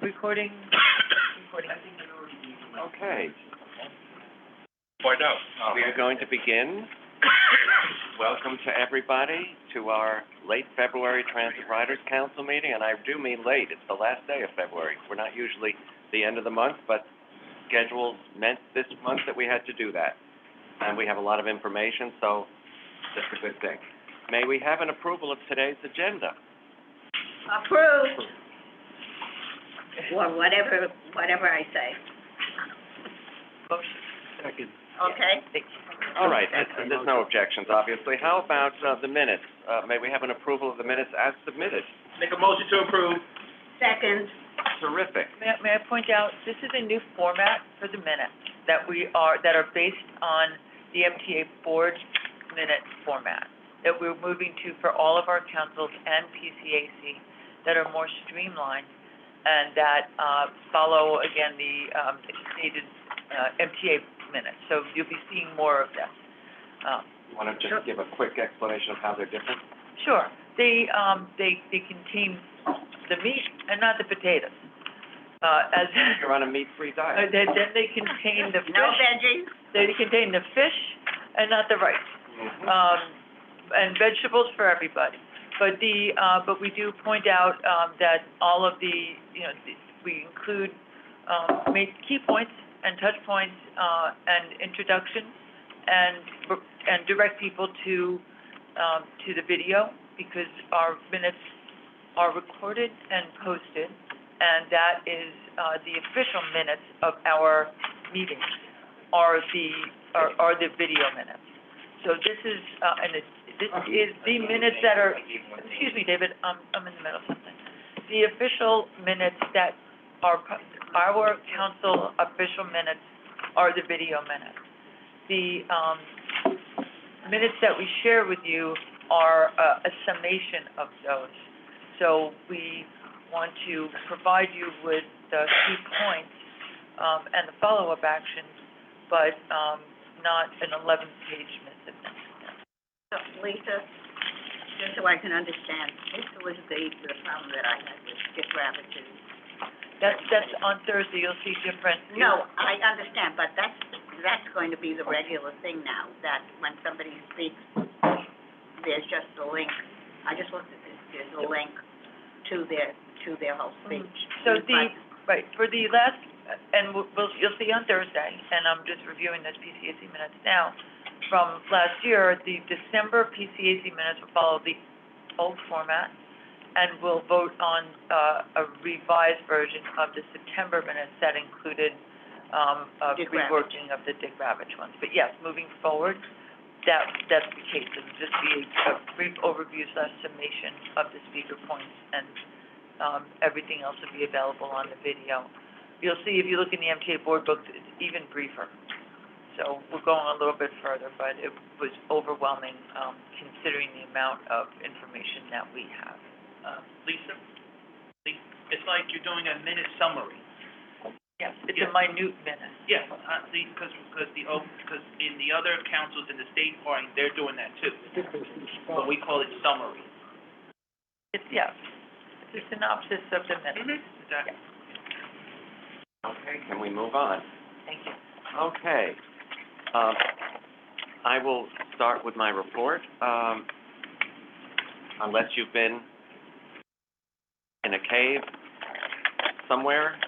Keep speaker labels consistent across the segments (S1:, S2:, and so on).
S1: Recording.
S2: Okay,
S3: Find out.
S2: we are going to begin. Welcome to everybody to our late February Transit Riders Council meeting, and I do mean late. It's the last day of February. We're not usually the end of the month, but schedules meant this month that we had to do that. And we have a lot of information, so that's a good thing. May we have an approval of today's agenda?
S4: Approved. Or whatever I say.
S1: Motion.
S3: Second.
S4: Okay?
S2: All right, there's no objections, obviously. How about the minutes? May we have an approval of the minutes as submitted?
S3: Make a motion to approve.
S4: Second.
S2: Terrific.
S1: May I point out, this is a new format for the minutes that are based on the MTA board minute format that we're moving to for all of our councils and PCAC that are more streamlined and that follow, again, the stated MTA minutes. So you'll be seeing more of this.
S2: You want to just give a quick explanation of how they're different?
S1: Sure. They contain the meat and not the potatoes. As
S2: You're on a meat-free diet.
S1: then they contain the fish.
S4: No veggies?
S1: They contain the fish and not the rice. And vegetables for everybody. But we do point out that all of we include make key points and touch points and introductions and direct people to the video, because our minutes are recorded and posted, and that is the official minutes of our meetings are the video minutes. So this is this is the minutes that are, excuse me, David, I'm in the middle of something. The official minutes that are our council official minutes are the video minutes. The minutes that we share with you are a summation of those. So we want to provide you with the key points and the follow-up actions, but not an 11-page missive.
S4: So, Lisa, just so I can understand, this was the problem that I had with Dick Ravitch's.
S1: That's on Thursday. You'll see different.
S4: No, I understand, but that's going to be the regular thing now, that when somebody speaks, there's just a link. I just looked at this, there's a link to their whole speech.
S1: So for the last, and you'll see on Thursday, and I'm just reviewing those PCAC minutes now, from last year, the December PCAC minutes will follow the old format, and we'll vote on a revised version of the September minutes that included a reworking of the Dick Ravitch ones. But yes, moving forward, that's the case. It'll just be a brief overview / summation of the speaker points, and everything else will be available on the video. You'll see, if you look in the MTA board book, it's even briefer. So we're going a little bit further, but it was overwhelming, considering the amount of information that we have.
S3: Lisa, it's like you're doing a minute summary.
S1: Yes, it's a minute minute.
S3: Yeah, because in the other councils in the state party, they're doing that too. But we call it summary.
S1: It's a synopsis of the minutes.
S3: Exactly.
S2: Okay, can we move on?
S1: Thank you.
S2: Okay. I will start with my report. Unless you've been in a cave somewhere,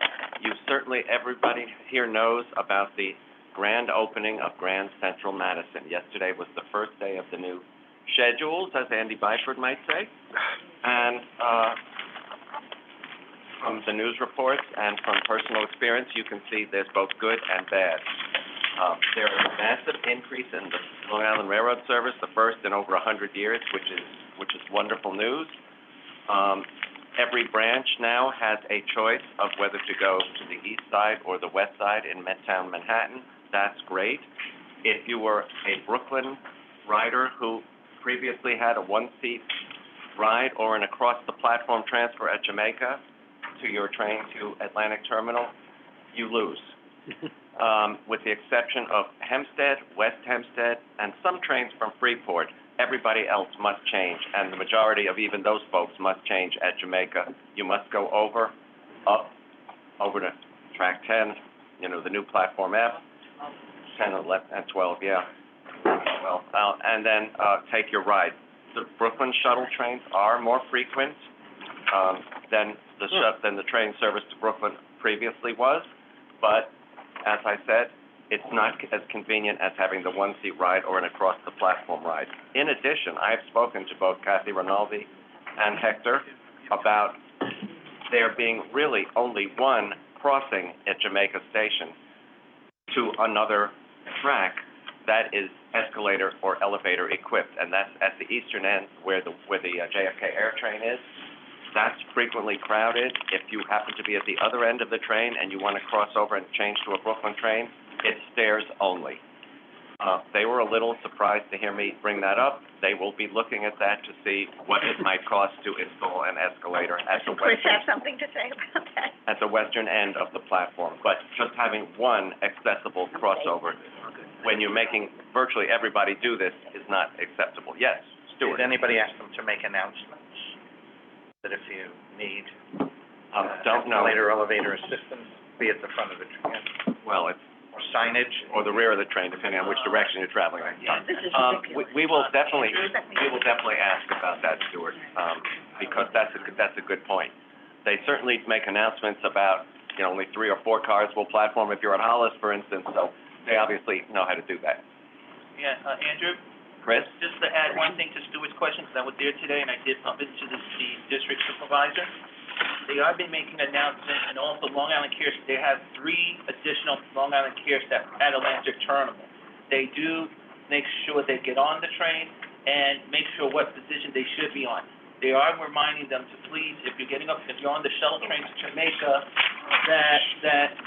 S2: everybody here knows about the grand opening of Grand Central Madison. Yesterday was the first day of the new schedules, as Andy Byford might say. And from the news reports and from personal experience, you can see there's both good and bad. There is a massive increase in the Long Island Railroad service, the first in over 100 years, which is wonderful news. Every branch now has a choice of whether to go to the east side or the west side in Midtown Manhattan. That's great. If you were a Brooklyn rider who previously had a one-seat ride or an across-the-platform transfer at Jamaica to your train to Atlantic Terminal, you lose. With the exception of Hempstead, West Hempstead, and some trains from Freeport, everybody else must change, and the majority of even those folks must change at Jamaica. You must go over, up, over to track 10, you know, the new platform F, 10, 11, and 12, yeah. Well, and then, take your ride. The Brooklyn shuttle trains are more frequent, than the train service to Brooklyn previously was, but as I said, it's not as convenient as having the one-seat ride or an across-the-platform ride. In addition, I have spoken to both Kathy Rinaldi and Hector about there being really only one crossing at Jamaica Station to another track that is escalator or elevator equipped, and that's at the eastern end where the JFK Air train is. That's frequently crowded. If you happen to be at the other end of the train and you want to cross over and change to a Brooklyn train, it's stairs only. They were a little surprised to hear me bring that up. They will be looking at that to see what it might cost to install an escalator at the
S4: Chris
S2: western,
S4: have something to say about that?
S2: at the western end of the platform. But just having one accessible crossover, when you're making virtually everybody do this, is not acceptable. Yes, Stuart?
S5: Did anybody ask them to make announcements that if you need
S2: Don't know.
S5: escalator, elevator assistance, be at the front of the train,
S2: Well, it's,
S5: or signage?
S2: or the rear of the train, depending on which direction you're traveling.
S4: This is ridiculous.
S2: We will definitely ask about that, Stuart, because that's a good point. They certainly make announcements about, you know, only 3 or 4 cars will platform if you're at Hollis, for instance, so they obviously know how to do that.
S3: Yeah, Andrew?
S2: Chris?
S3: Just to add one thing to Stuart's question, because I was there today and I did bump into the district supervisor. They have been making announcements, and also Long Island Cares, they have 3 additional Long Island Cares that at Atlantic Terminal. They do make sure they get on the train and make sure what position they should be on. They are reminding them to please, if you're on the shuttle train to Jamaica,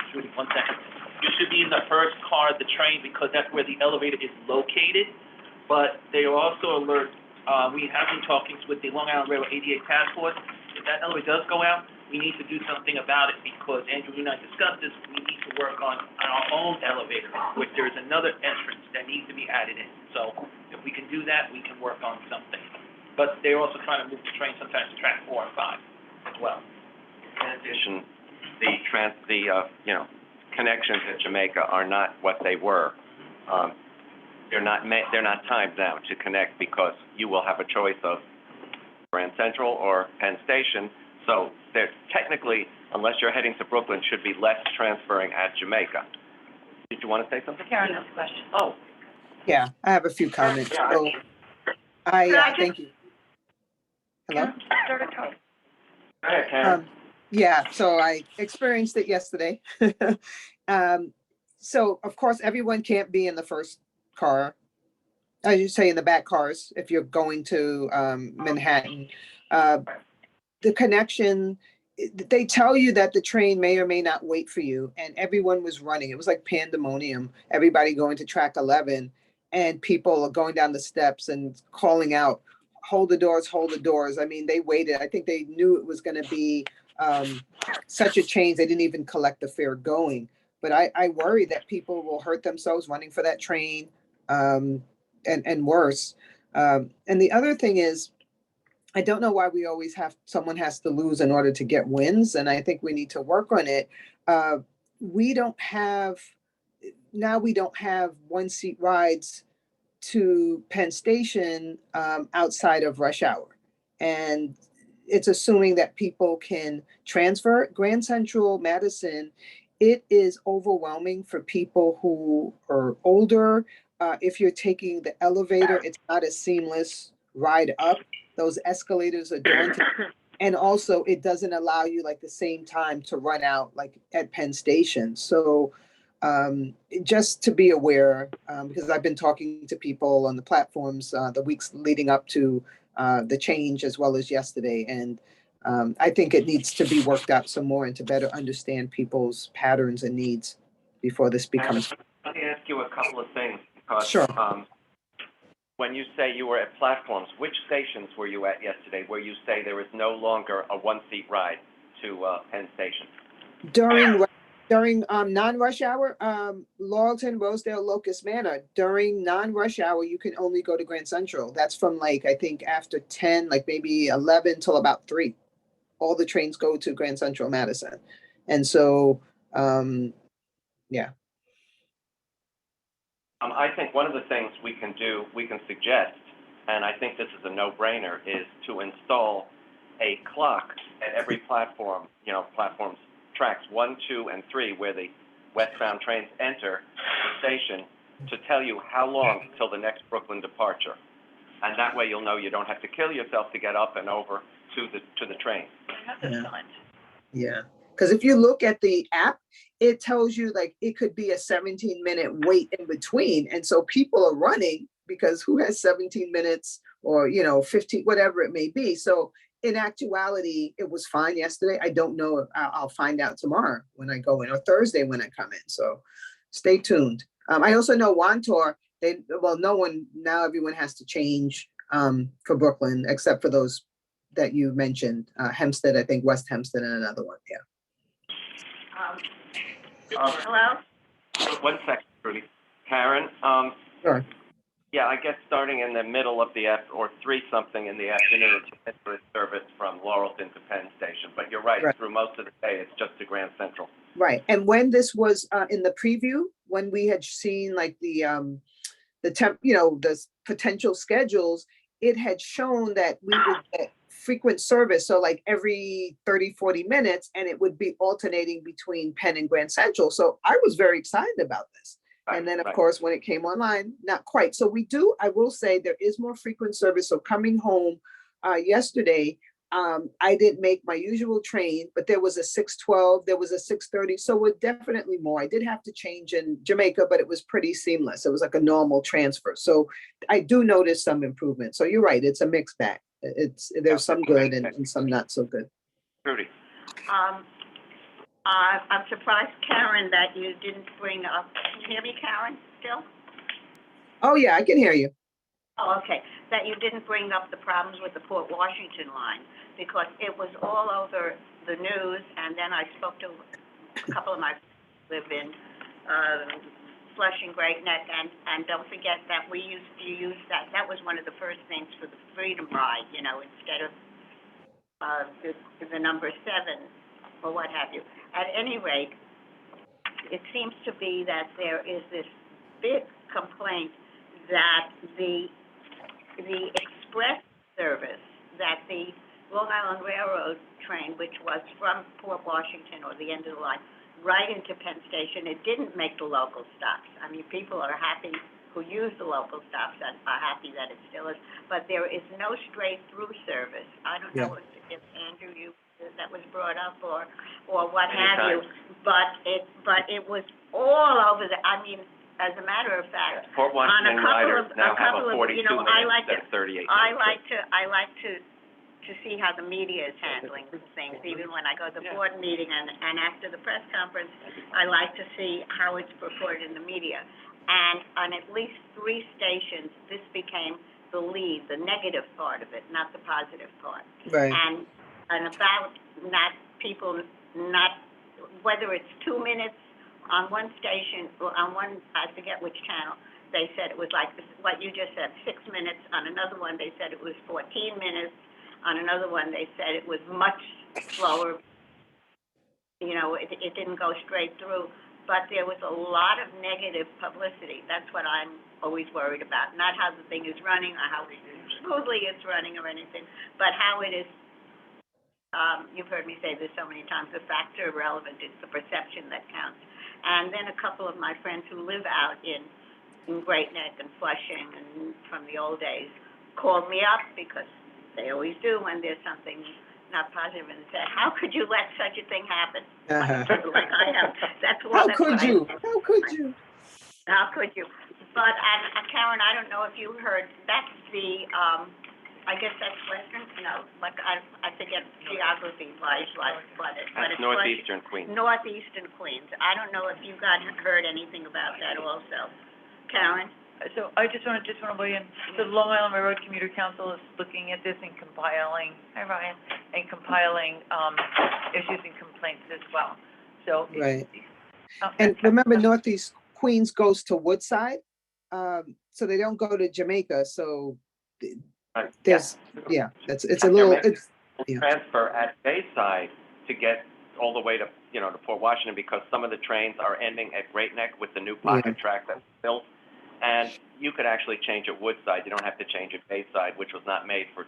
S3: Judy, 1 second. You should be in the first car of the train because that's where the elevator is located. But they are also alert, we have been talking with the Long Island Railroad 88 Task Force. If that elevator does go out, we need to do something about it because, Andrew, you and I discussed this, we need to work on our own elevator, which there is another entrance that needs to be added in. So if we can do that, we can work on something. But they're also trying to move the train sometimes to track 4 and 5 as well.
S2: In addition, you know, connections at Jamaica are not what they were. They're not timed now to connect because you will have a choice of Grand Central or Penn Station. So there technically, unless you're heading to Brooklyn, should be less transferring at Jamaica. Did you want to say something?
S1: Karen has a question.
S2: Oh,
S6: Yeah, I have a few comments.
S2: Yeah.
S6: So, thank you. Hello?
S1: Start a talk.
S2: go ahead, Karen.
S6: Yeah, so I experienced it yesterday. So of course, everyone can't be in the first car. I should say in the back cars, if you're going to, Manhattan. The connection, they tell you that the train may or may not wait for you, and everyone was running. It was like pandemonium, everybody going to track 11, and people are going down the steps and calling out, hold the doors, hold the doors. I mean, they waited. I think they knew it was gonna be such a change. They didn't even collect the fare going. But I worry that people will hurt themselves running for that train, and worse. And the other thing is, I don't know why we always someone has to lose in order to get wins, and I think we need to work on it. We don't have 1-seat rides to Penn Station outside of rush hour. And it's assuming that people can transfer. Grand Central, Madison, it is overwhelming for people who are older. If you're taking the elevator, it's not a seamless ride up. Those escalators are daunting. And also, it doesn't allow you like the same time to run out like at Penn Station. So just to be aware, because I've been talking to people on the platforms the weeks leading up to the change as well as yesterday. And I think it needs to be worked out some more and to better understand people's patterns and needs before this becomes.
S2: Let me ask you a couple of things. Because,
S6: Sure.
S2: When you say you were at platforms, which stations were you at yesterday where you say there is no longer a 1-seat ride to Penn Station?
S6: During non-rush hour, Laurelton, Rosedale, Locust Manor, during non-rush hour, you can only go to Grand Central. That's from like, I think after 10, like maybe 11 till about 3. All the trains go to Grand Central Madison. And so,
S2: I think one of the things we can do, we can suggest, and I think this is a no-brainer, is to install a clock at every platform, platforms, tracks 1, 2, and 3, where the westbound trains enter the station, to tell you how long till the next Brooklyn departure. And that way you'll know you don't have to kill yourself to get up and over to the train.
S6: yeah. Because if you look at the app, it tells you like it could be a 17-minute wait in between. And so people are running because who has 17 minutes or, 15, whatever it may be. So in actuality, it was fine yesterday. I don't know if I'll find out tomorrow when I go in, or Thursday when I come in. So stay tuned. I also know Wantor, now everyone has to change for Brooklyn, except for those that you mentioned, Hempstead, I think West Hempstead and another one, yeah.
S4: Hello?
S2: One second, Rudy. Karen,
S6: Sure.
S2: yeah, I guess starting in the middle of or 3-something in the afternoon, it's a service from Laurelton to Penn Station. But you're right, through most of the day, it's just to Grand Central.
S6: Right, and when this was in the preview, when we had seen like the potential schedules, it had shown that we would get frequent service, so like every 30, 40 minutes, and it would be alternating between Penn and Grand Central. So I was very excited about this. And then, of course, when it came online, not quite. So I will say there is more frequent service. So coming home yesterday, I didn't make my usual train, but there was a 6:12, there was a 6:30. So we're definitely more. I did have to change in Jamaica, but it was pretty seamless. It was like a normal transfer. So I do notice some improvement. So you're right. It's a mixed bag. There's some good and some not so good.
S2: Rudy.
S4: I'm surprised, Karen, that you didn't bring up, can you hear me, Karen, still?
S6: Oh, yeah, I can hear you.
S4: Oh, okay, that you didn't bring up the problems with the Port Washington line, because it was all over the news, and then I spoke to a couple of my live in Flushing, Great Neck, and don't forget that we used to use that was one of the first things for the Freedom Ride, instead of the number 7 or what have you. At any rate, it seems to be that there is this big complaint that the express service, that the Long Island Railroad train, which was from Port Washington or the end of the line, right into Penn Station, it didn't make the local stops. I mean, people are happy who use the local stops and are happy that it still is, but there is no straight-through service. I don't know if Andrew, that was brought up or what have you, but it was all over as a matter of fact,
S2: Port Washington riders now have a 42 minute instead of 38 minutes.
S4: I like to see how the media is handling things, even when I go to the board meeting and after the press conference, I like to see how it's reported in the media. And on at least 3 stations, this became the lead, the negative part of it, not the positive part.
S6: Right.
S4: And about whether it's 2 minutes on one station or on one, I forget which channel, they said it was like what you just said, 6 minutes. On another one, they said it was 14 minutes. On another one, they said it was much slower. It didn't go straight through. But there was a lot of negative publicity. That's what I'm always worried about. Not how the thing is running or how smoothly it's running or anything, but how it is. You've heard me say this so many times, the factor relevant is the perception that counts. And then a couple of my friends who live out in Great Neck and Flushing and from the old days called me up, because they always do when there's something not positive, and said, how could you let such a thing happen? Like I have.
S6: How could you? How could you?
S4: But, Karen, I don't know if you heard, that's the, I guess that's Western, no, like, I forget geography-wise what it's.
S2: That's northeastern Queens.
S4: Northeastern Queens. I don't know if you heard anything about that also. Karen?
S1: So I just want to weigh in. So the Long Island Railroad Commuter Council is looking at this and compiling, hi Ryan, and compiling, issues and complaints as well. So.
S6: Right. And remember, Northeast Queens goes to Woodside, so they don't go to Jamaica, so there's, it's a little,
S2: transfer at Bayside to get all the way to, to Port Washington, because some of the trains are ending at Great Neck with the new pocket track that's built. And you could actually change at Woodside. You don't have to change at Bayside, which was not made for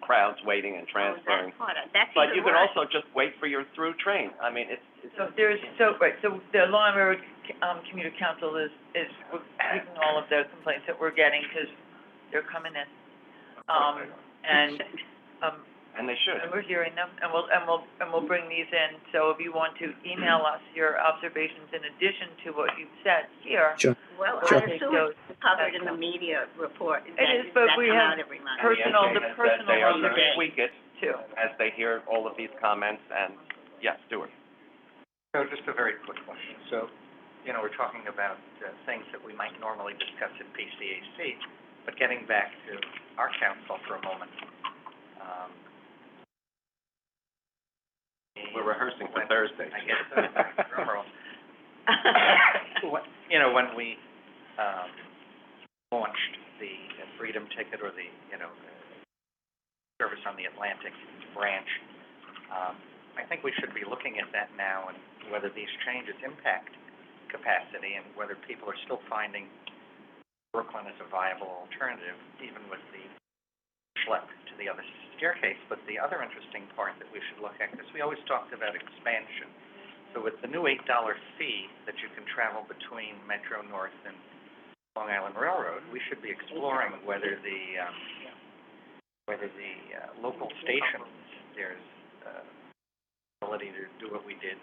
S2: crowds waiting and transferring.
S4: That's
S2: But you
S4: even
S2: can
S4: worse.
S2: also just wait for your through train. I mean, it's
S1: So so the Long Island Railroad, Commuter Council is we're taking all of the complaints that we're getting, because they're coming in.
S2: and they should.
S1: And we're hearing them, and we'll bring these in. So if you want to email us your observations in addition to what you've said here.
S6: Sure.
S4: Well,
S6: Sure.
S4: I assume it's covered in the media report.
S1: It is, but we have
S4: That come out every month.
S1: personal-
S2: The
S1: the
S2: NYCTRC has said
S1: personal
S2: they are
S1: ones
S2: going to
S4: are-
S2: tweak it
S1: too.
S2: as they hear all of these comments, and, yes, Stuart.
S5: So just a very quick question. So, we're talking about things that we might normally discuss at PCAC, but getting back to our council for a moment.
S2: We're rehearsing for Thursday.
S5: I guess, drum roll. When we launched the Freedom Ticket, or the, service on the Atlantic branch, I think we should be looking at that now, and whether these changes impact capacity, and whether people are still finding Brooklyn as a viable alternative, even with the schlep to the other staircase. But the other interesting part that we should look at, because we always talked about expansion. So with the new $8 fee that you can travel between Metro North and Long Island Railroad, we should be exploring whether the local stations, there's ability to do what we did,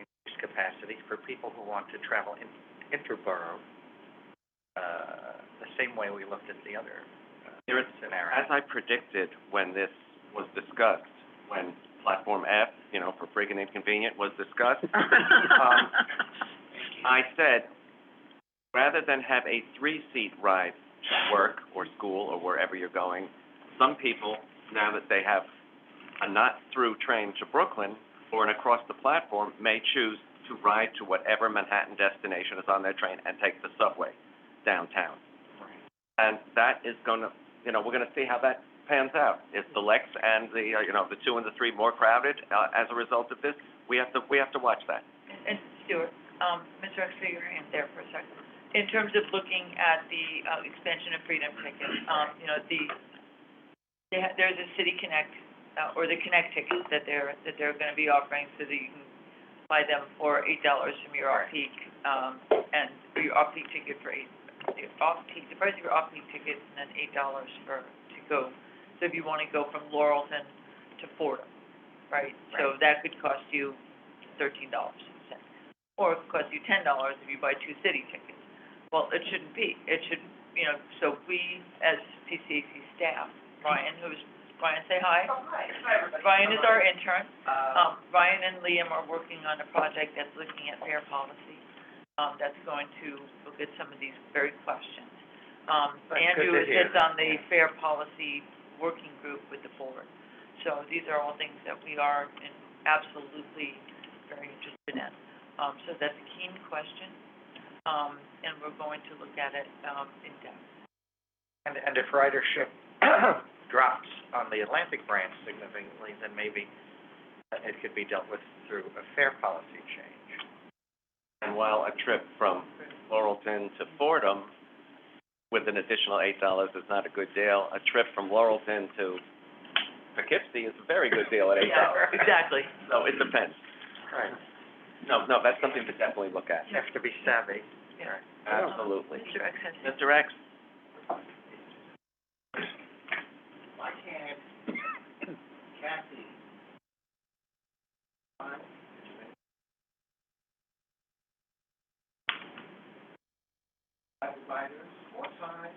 S5: increase capacity for people who want to travel interborough, the same way we looked at the other scenario.
S2: As I predicted when this was discussed, when Platform F, for friggin' inconvenient, was discussed, I said, rather than have a 3-seat ride to work or school or wherever you're going, some people, now that they have a not-through train to Brooklyn or an across the platform, may choose to ride to whatever Manhattan destination is on their train and take the subway downtown. And that is going to, we're going to see how that pans out. Is the Lex and the, the 2 and the 3 more crowded as a result of this? We have to watch that.
S1: And Stuart, Mr. X, your hand there for a second. In terms of looking at the expansion of Freedom Ticket, there's a City Connect, or the Connect tickets that they're going to be offering, so that you can buy them for $8 from your off-peak, and for your off-peak ticket for the price of your off-peak ticket, and then $8 to go. So if you want to go from Laurelton to Fordham, right? So that could cost you $13, or it could cost you $10 if you buy 2 city tickets. Well, it shouldn't be. It should, so we, as PCAC staff, Brian, Brian, say hi.
S3: Oh, hi. Hi, everybody.
S1: Brian is our intern. Brian and Liam are working on a project that's looking at fare policy, that's going to look at some of these very questions. Andrew sits on the fare policy working group with the board. So these are all things that we are absolutely very interested in. So that's a keen question, and we're going to look at it in depth.
S5: And if ridership drops on the Atlantic branch significantly, then maybe it could be dealt with through a fare policy change.
S2: And while a trip from Laurelton to Fordham with an additional $8 is not a good deal, a trip from Laurelton to Poughkeepsie is a very good deal at $8.
S1: Yeah, exactly.
S2: So it depends.
S5: Right.
S2: No, that's something to definitely look at.
S5: You have to be savvy.
S1: Yeah.
S2: Absolutely.
S1: Mr. X has.
S2: Mr. X?
S3: Why can't Kathy providers, more time,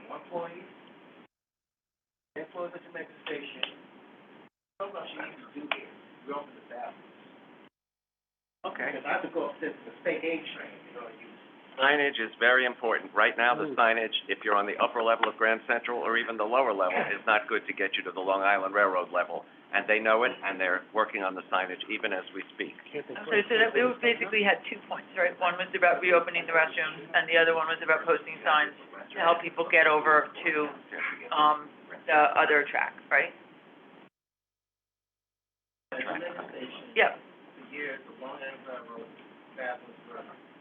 S3: more employees, employees that can make a station. What else she needs to do here? We open the bathrooms.
S2: Okay.
S3: Because I have to go up to the state aid train,
S2: Signage is very important. Right now, the signage, if you're on the upper level of Grand Central or even the lower level, is not good to get you to the Long Island Railroad level. And they know it, and they're working on the signage even as we speak.
S1: So that, we basically had 2 points, right? One was about reopening the restrooms, and the other one was about posting signs to help people get over to, the other track, right? Yeah,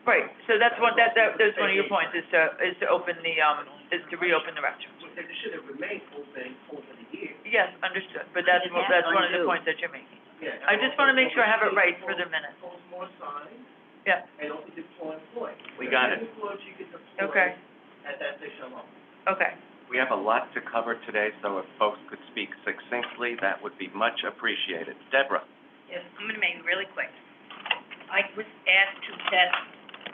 S1: Right, so that's one of your points, is to open the, is to reopen the restaurant.
S7: They should have remained open over the years.
S1: Yes, understood, but that's one of the points that you're making.
S7: Yeah.
S1: I just wanna make sure I have it right for the minute.
S7: Post more signs
S1: Yeah,
S7: and also deploy employees.
S2: We got it.
S7: Any employees you can deploy
S1: okay,
S7: at that station alone.
S1: okay.
S2: We have a lot to cover today, so if folks could speak succinctly, that would be much appreciated. Deborah?
S8: Yes, I'm gonna make it really quick. I was asked to test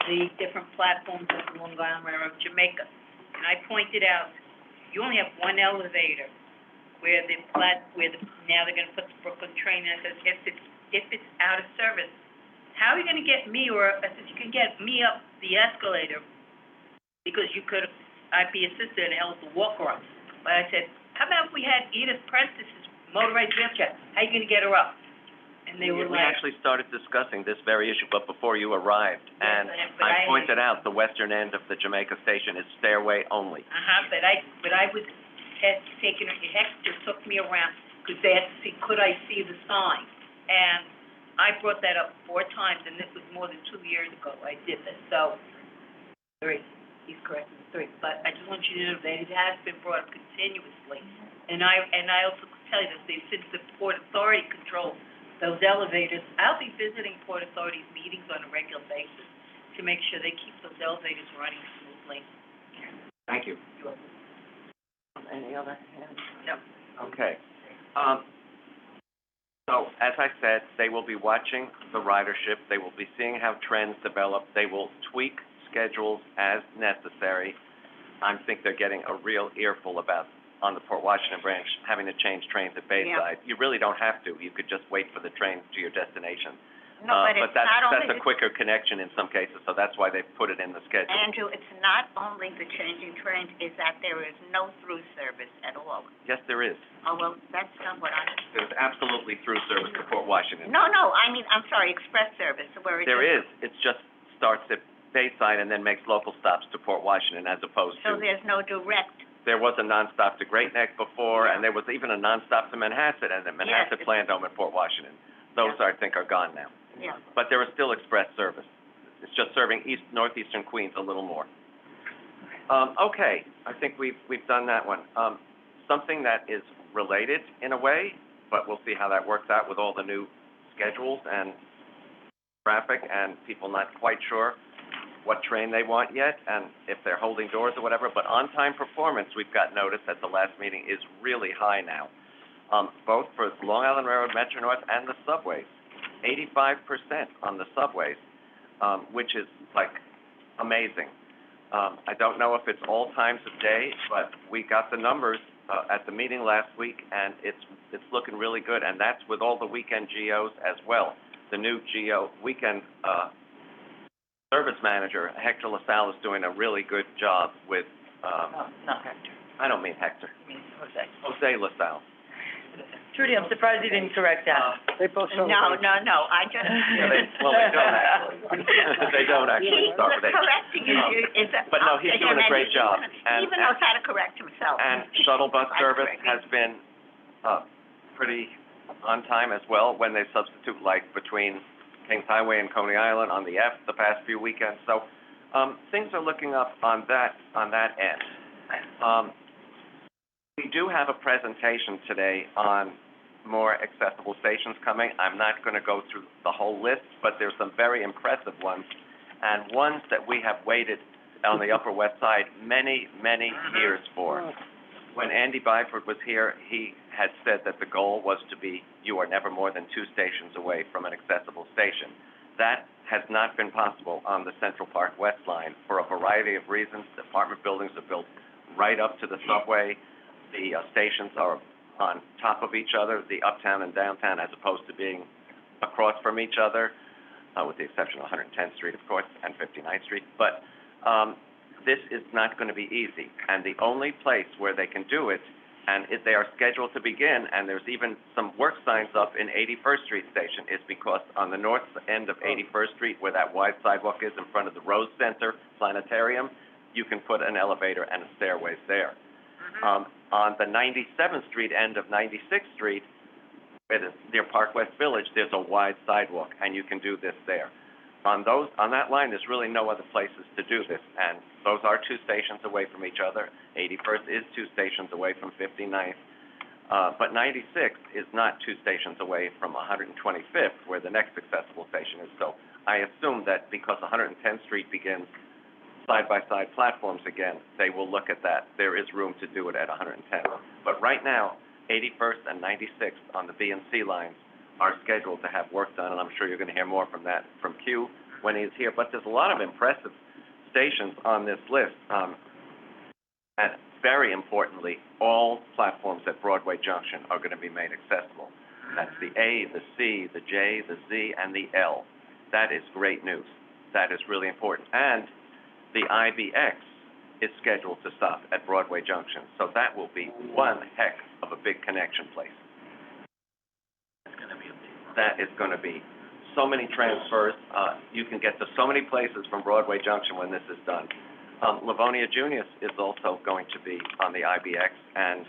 S8: the different platforms of Long Island Railroad, Jamaica, and I pointed out, you only have one elevator where now they're gonna put the Brooklyn train in. I said, if it's out of service, how are you gonna get me, or I said, you can get me up the escalator, because I'd be assisted and help the walker up. But I said, how about if we had Edith Prentice's motorized wheelchair, how you gonna get her up? And they were
S2: We
S8: like,
S2: actually started discussing this very issue, but before you arrived, and
S8: but
S2: I pointed out the western end of the Jamaica station is stairway only.
S8: but I was taking, Hector took me around, because they had to see, could I see the sign? And I brought that up 4 times, and this was more than 2 years ago I did this, so, 3, he's correct, it's 3. But I just want you to know that it has been brought up continuously. And I also could tell you that since the Port Authority controls those elevators, I'll be visiting Port Authority's meetings on a regular basis to make sure they keep those elevators running smoothly.
S2: Thank you. Any other hands?
S8: No.
S2: Okay. So, as I said, they will be watching the ridership, they will be seeing how trends develop, they will tweak schedules as necessary. I think they're getting a real earful about, on the Port Washington branch, having to change trains at Bayside. You really don't have to, you could just wait for the train to your destination.
S4: No, but it's not only,
S2: that's a quicker connection in some cases, so that's why they put it in the schedule.
S4: Andrew, it's not only the changing trains, is that there is no through service at all.
S2: Yes, there is.
S4: Oh, well, that's not what I...
S2: There's absolutely through service to Port Washington.
S4: No, I mean, I'm sorry, express service, where it's...
S2: There is, it just starts at Bayside and then makes local stops to Port Washington as opposed
S4: So
S2: to...
S4: there's no direct...
S2: There was a nonstop to Great Neck before, and there was even a nonstop to Manhasset, and the Manhasset
S4: Yes.
S2: Plandome at Port Washington. Those, I think, are gone now.
S4: Yeah.
S2: But there is still express service. It's just serving northeastern Queens a little more. Okay, I think we've done that one. Something that is related in a way, but we'll see how that works out with all the new schedules and traffic and people not quite sure what train they want yet, and if they're holding doors or whatever, but on-time performance, we've got notice at the last meeting, is really high now, both for Long Island Railroad, Metro North, and the subways. 85% on the subways, which is, like, amazing. I don't know if it's all times of day, but we got the numbers at the meeting last week, and it's looking really good, and that's with all the weekend GOs as well. The new GO weekend service manager, Hector LaSalle, is doing a really good job with,
S1: Not Hector,
S2: I don't mean Hector,
S1: I mean Jose.
S2: Jose LaSalle.
S1: Trudy, I'm surprised you didn't correct that.
S6: They both show.
S4: No, I just...
S2: Yeah, they don't actually. They don't actually start with H.
S4: Correcting is...
S2: But no, he's doing a great job.
S4: He even knows how to correct himself.
S2: And shuttle bus
S4: I'm
S2: service
S4: correcting.
S2: has been, pretty on time as well when they substitute, like, between Kings Highway and Coney Island on the F the past few weekends. So, things are looking up on that end. We do have a presentation today on more accessible stations coming. I'm not going to go through the whole list, but there's some very impressive ones, and ones that we have waited on the Upper West Side many, many years for. When Andy Byford was here, he had said that the goal was to be, you are never more than 2 stations away from an accessible station. That has not been possible on the Central Park West line for a variety of reasons. The apartment buildings are built right up to the subway. The stations are on top of each other, the uptown and downtown, as opposed to being across from each other, with the exception of 110th Street, of course, and 59th Street. But this is not going to be easy. And the only place where they can do it, and they are scheduled to begin, and there's even some work signs up in 81st Street Station, is because on the north end of 81st Street, where that wide sidewalk is in front of the Rose Center Planetarium, you can put an elevator and a stairways there. On the 97th Street end of 96th Street, where near Park West Village, there's a wide sidewalk, and you can do this there. On that line, there's really no other places to do this, and those are 2 stations away from each other. 81st is 2 stations away from 59th, but 96th is not 2 stations away from 125th, where the next accessible station is. So I assume that because 110th Street begins side-by-side platforms again, they will look at that. There is room to do it at 110th. But right now, 81st and 96th on the B and C lines are scheduled to have work done, and I'm sure you're going to hear more from Q when he's here. But there's a lot of impressive stations on this list. And very importantly, all platforms at Broadway Junction are going to be made accessible. That's the A, the C, the J, the Z, and the L. That is great news. That is really important. And the IBX is scheduled to stop at Broadway Junction. So that will be one heck of a big connection place. That is going to be so many transfers. You can get to so many places from Broadway Junction when this is done. Livonia Junius is also going to be on the IBX, and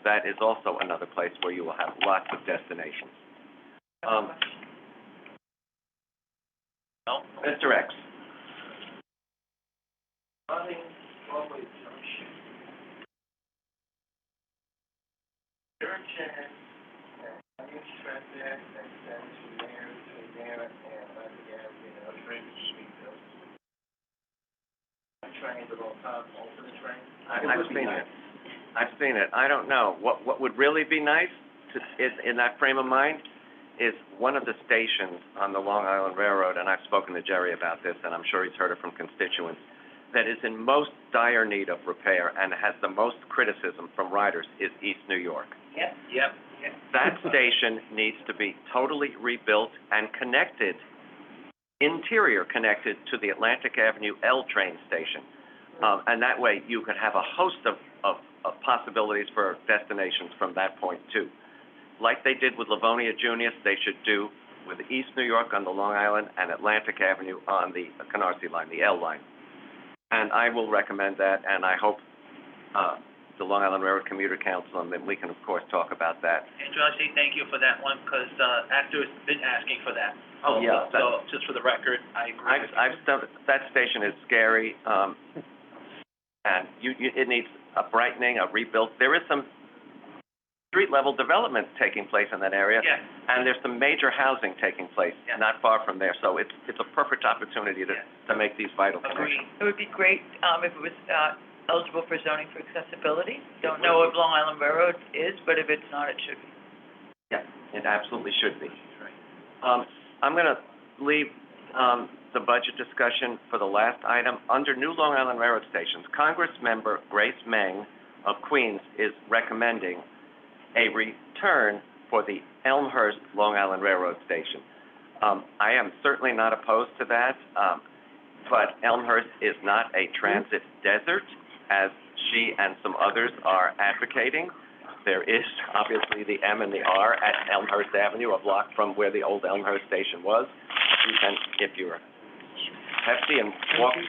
S2: that is also another place where you will have lots of destinations. Mr. X.
S7: Running Broadway Junction. Your chance, you stretch there, extends from there between there and Train Street. Trains at all times, alternate trains.
S2: I've seen it. I don't know. What would really be nice is, in that frame of mind, is one of the stations on the Long Island Railroad, and I've spoken to Jerry about this, and I'm sure he's heard it from constituents, that is in most dire need of repair and has the most criticism from riders is East New York.
S3: Yep.
S2: That station needs to be totally rebuilt and connected, interior connected to the Atlantic Avenue L train station. And that way you could have a host of possibilities for destinations from that point too. Like they did with Livonia Junius, they should do with East New York on the Long Island and Atlantic Avenue on the Canarsie line, the L line. And I will recommend that, and I hope the Long Island Railroad Commuter Council, and then we can, of course, talk about that.
S3: Andrew, I say thank you for that one, because actors been asking for that.
S2: Oh, yeah.
S3: So, just for the record, I agree.
S2: That station is scary, and it needs a brightening, a rebuild. There is some street-level development taking place in that area.
S3: Yeah.
S2: And there's some major housing taking place not far from there. So it's a perfect opportunity to make these vital connections.
S1: It would be great, if it was, eligible for zoning for accessibility. Don't know if Long Island Railroad is, but if it's not, it should be.
S2: Yeah, it absolutely should be. I'm going to leave the budget discussion for the last item. Under new Long Island Railroad stations, Congress member Grace Meng of Queens is recommending a return for the Elmhurst Long Island Railroad Station. I am certainly not opposed to that, but Elmhurst is not a transit desert, as she and some others are advocating. There is obviously the M and the R at Elmhurst Avenue, a block from where the old Elmhurst station was. You can, if you're hefty and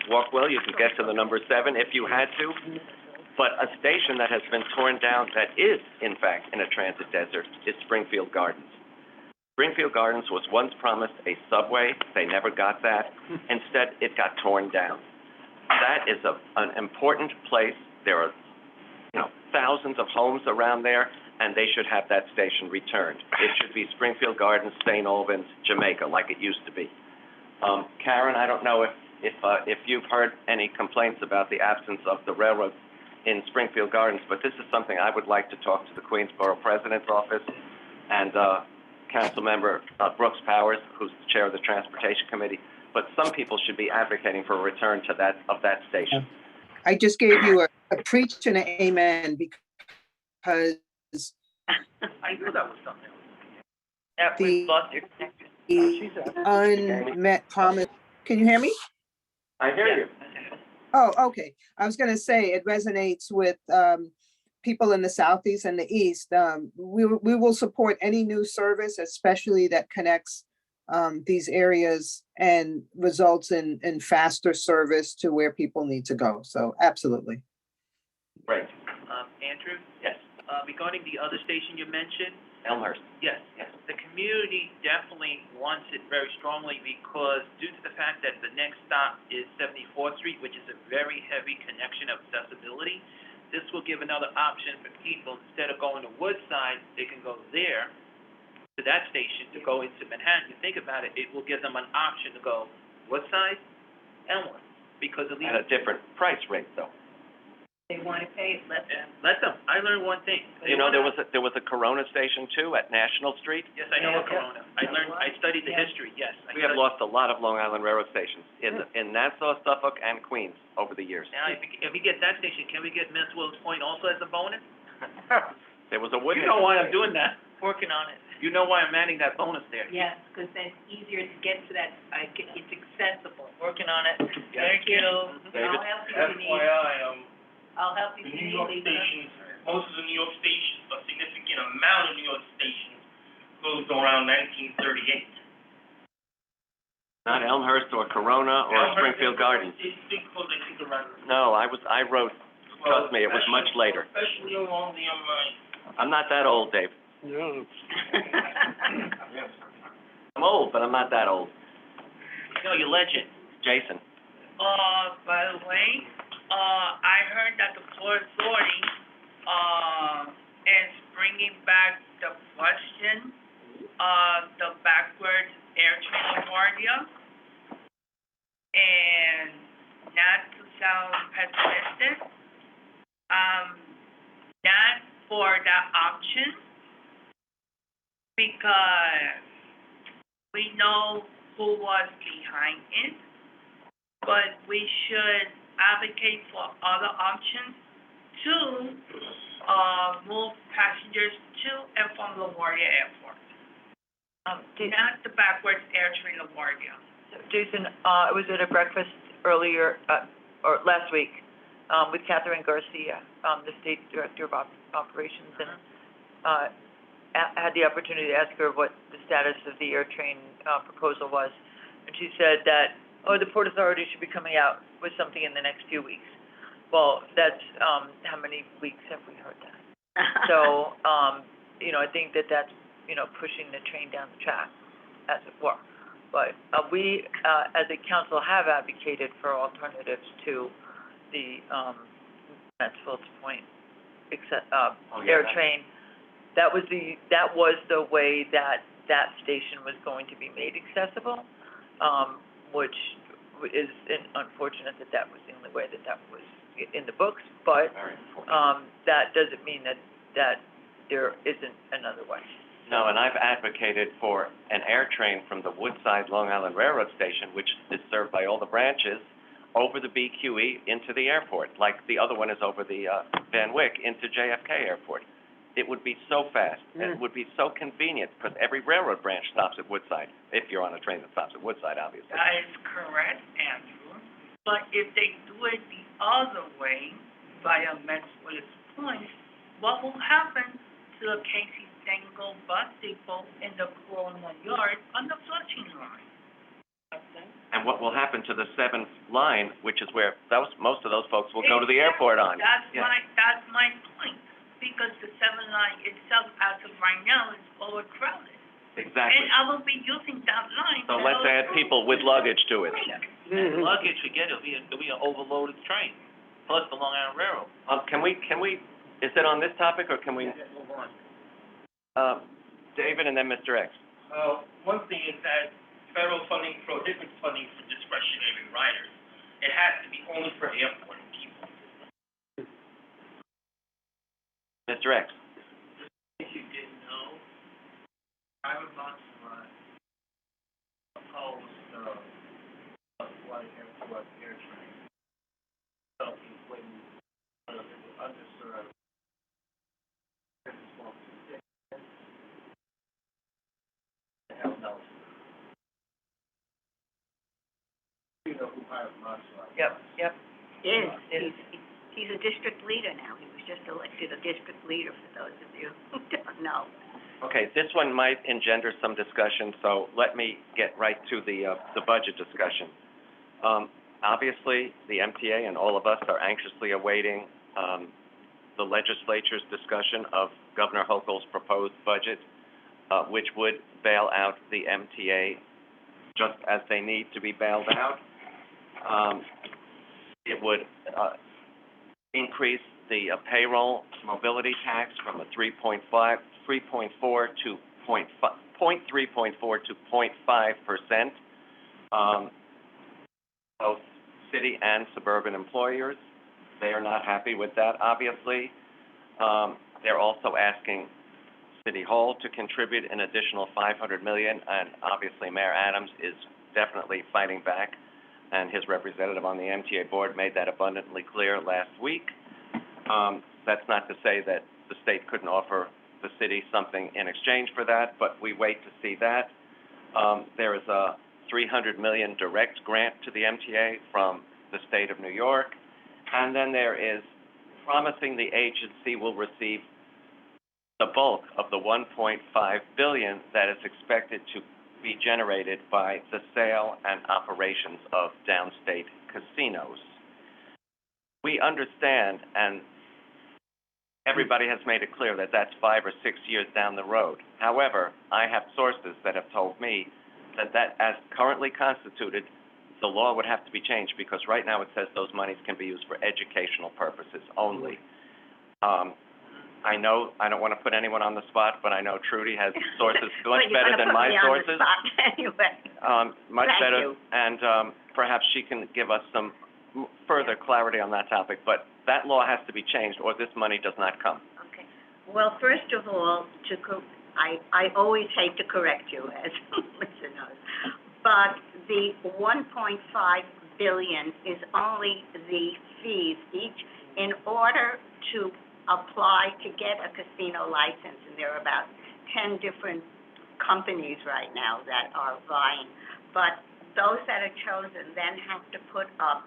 S2: walk well, you can get to the number 7 if you had to. But a station that has been torn down that is, in fact, in a transit desert is Springfield Gardens. Springfield Gardens was once promised a subway. They never got that. Instead, it got torn down. That is an important place. There are, thousands of homes around there, and they should have that station returned. It should be Springfield Gardens, St. Albans, Jamaica, like it used to be. Karen, I don't know if you've heard any complaints about the absence of the railroad in Springfield Gardens, but this is something I would like to talk to the Queensborough President's office and Councilmember Brooks Powers, who's the chair of the Transportation Committee. But some people should be advocating for a return to that station.
S6: I just gave you a preach and an amen because
S3: I knew that was something.
S1: Yeah, we've lost your connection.
S6: the unmet promise. Can you hear me?
S2: I hear you.
S6: Oh, okay. I was going to say it resonates with people in the Southeast and the East. We will support any new service, especially that connects these areas and results in faster service to where people need to go. So absolutely.
S3: Andrew?
S2: Yes.
S3: Regarding the other station you mentioned,
S2: Elmhurst.
S3: yes. the community definitely wants it very strongly because due to the fact that the next stop is 74th Street, which is a very heavy connection of accessibility, this will give another option for people. Instead of going to Woodside, they can go there, to that station, to go into Manhattan. You think about it, it will give them an option to go Woodside, Elmwood, because at least...
S2: At a different price rate, though.
S8: They wanna pay it, let them.
S3: Let them. I learned one thing.
S2: You know, there was a Corona station, too, at National Street.
S3: Yes, I know what Corona. I studied the
S8: Yeah.
S3: history, yes.
S2: We have lost a lot of Long Island Railroad stations in Nassau, Suffolk, and Queens over the years.
S3: Now, if we get that station, can we get Manswell's Point also as a bonus?
S2: There was a wooden...
S3: You know why I'm doing that.
S1: Working on it.
S3: You know why I'm adding that bonus there.
S8: Yes, because then it's easier to get to that, it's accessible.
S1: Working on it.
S3: Yeah.
S1: Thank you.
S2: David?
S8: I'll help you if you need, I'll help you
S7: the
S8: if
S7: New
S8: you
S7: York
S8: need.
S7: stations, most of the New York stations, a significant amount of New York stations closed around 1938.
S2: Not Elmhurst or Corona or Springfield Gardens.
S7: They closed, I think, around.
S2: No, I wrote, trust me, it was much later.
S7: Especially along the,
S2: I'm not that old, Dave.
S7: yes.
S2: I'm old, but I'm not that old.
S3: No, you're legend.
S2: Jason?
S8: By the way, I heard that the Port Authority, is bringing back the question of the backwards air train LaGuardia. And not to sound pessimistic, not for that option, because we know who was behind it, but we should advocate for other options to, move passengers to and from LaGuardia Airport, not the backwards air train LaGuardia.
S1: Jason, I was at a breakfast earlier, or last week, with Catherine Garcia, the State Director of Operations, and, had the opportunity to ask her what the status of the air train, proposal was. And she said that, the Port Authority should be coming out with something in the next few weeks. Well, that's, how many weeks have we heard that? So, I think that that's, pushing the train down the track, as it were. But, we, as a council, have advocated for alternatives to the, Mansfield's Point, air train. That was the way that station was going to be made accessible, which is unfortunate that was the only way that was in the books, but,
S2: Very important.
S1: that doesn't mean that there isn't another way.
S2: No, and I've advocated for an air train from the Woodside Long Island Railroad Station, which is served by all the branches, over the BQE into the airport, like the other one is over the, Van Wyck into JFK Airport. It would be so fast, and it would be so convenient, because every railroad branch stops at Woodside, if you're on a train that stops at Woodside, obviously.
S8: That is correct, Andrew. But if they do it the other way, via Mansfield's Point, what will happen to the Casey Stengel bus depot in the Corona Yard on the Flushing line?
S2: And what will happen to the 7th line, which is where most of those folks will go to the airport on?
S8: That's
S2: Yeah.
S8: that's my point, because the 7th line itself, as of right now, is overcrowded.
S2: Exactly.
S8: And I will be using that line.
S2: So
S8: to
S2: let's
S8: go
S2: add
S8: through
S2: people with luggage to it.
S3: And luggage, forget it, it'll be an overloaded train, plus the Long Island Railroad.
S2: Can we, is it on this topic, or can we,
S7: Move on.
S2: David and then Mr. X?
S7: One thing is that federal funding prohibits funding for discretionary riders. It has to be only for airport people.
S2: Mr. X?
S7: If you didn't know, private bus opposed, airport air train. So when, it was underserved, this is going to stick. Hell no. You know who hired Marshall?
S1: Yep.
S4: He's a district leader now. He was just elected a district leader, for those of you who don't know.
S2: Okay, this one might engender some discussion, so let me get right to the budget discussion. Obviously, the MTA and all of us are anxiously awaiting, the legislature's discussion of Governor Hochul's proposed budget. which would bail out the MTA just as they need to be bailed out. It would increase the payroll mobility tax from a 3.4 to 0.5%. Both city and suburban employers, they are not happy with that, obviously. They're also asking City Hall to contribute an additional $500 million, and obviously Mayor Adams is definitely fighting back, and his representative on the MTA board made that abundantly clear last week. That's not to say that the state couldn't offer the city something in exchange for that, but we wait to see that. There is a $300 million direct grant to the MTA from the state of New York, and then there is promising the agency will receive the bulk of the $1.5 billion that is expected to be generated by the sale and operations of downstate casinos. We understand, and everybody has made it clear that that's 5 or 6 years down the road. However, I have sources that have told me that as currently constituted, the law would have to be changed, because right now it says those monies can be used for educational purposes only. I know, I don't want to put anyone on the spot, but I know Trudy has sources much better than my sources. Much
S4: Thank
S2: better,
S4: you.
S2: and perhaps she can give us some further clarity on that topic. But that law has to be changed, or this money does not come.
S4: Okay. Well, first of all, I always hate to correct you, as Lisa knows, but the $1.5 billion is only the fees each in order to apply to get a casino license, and there are about 10 different companies right now that are vying. But those that are chosen then have to put up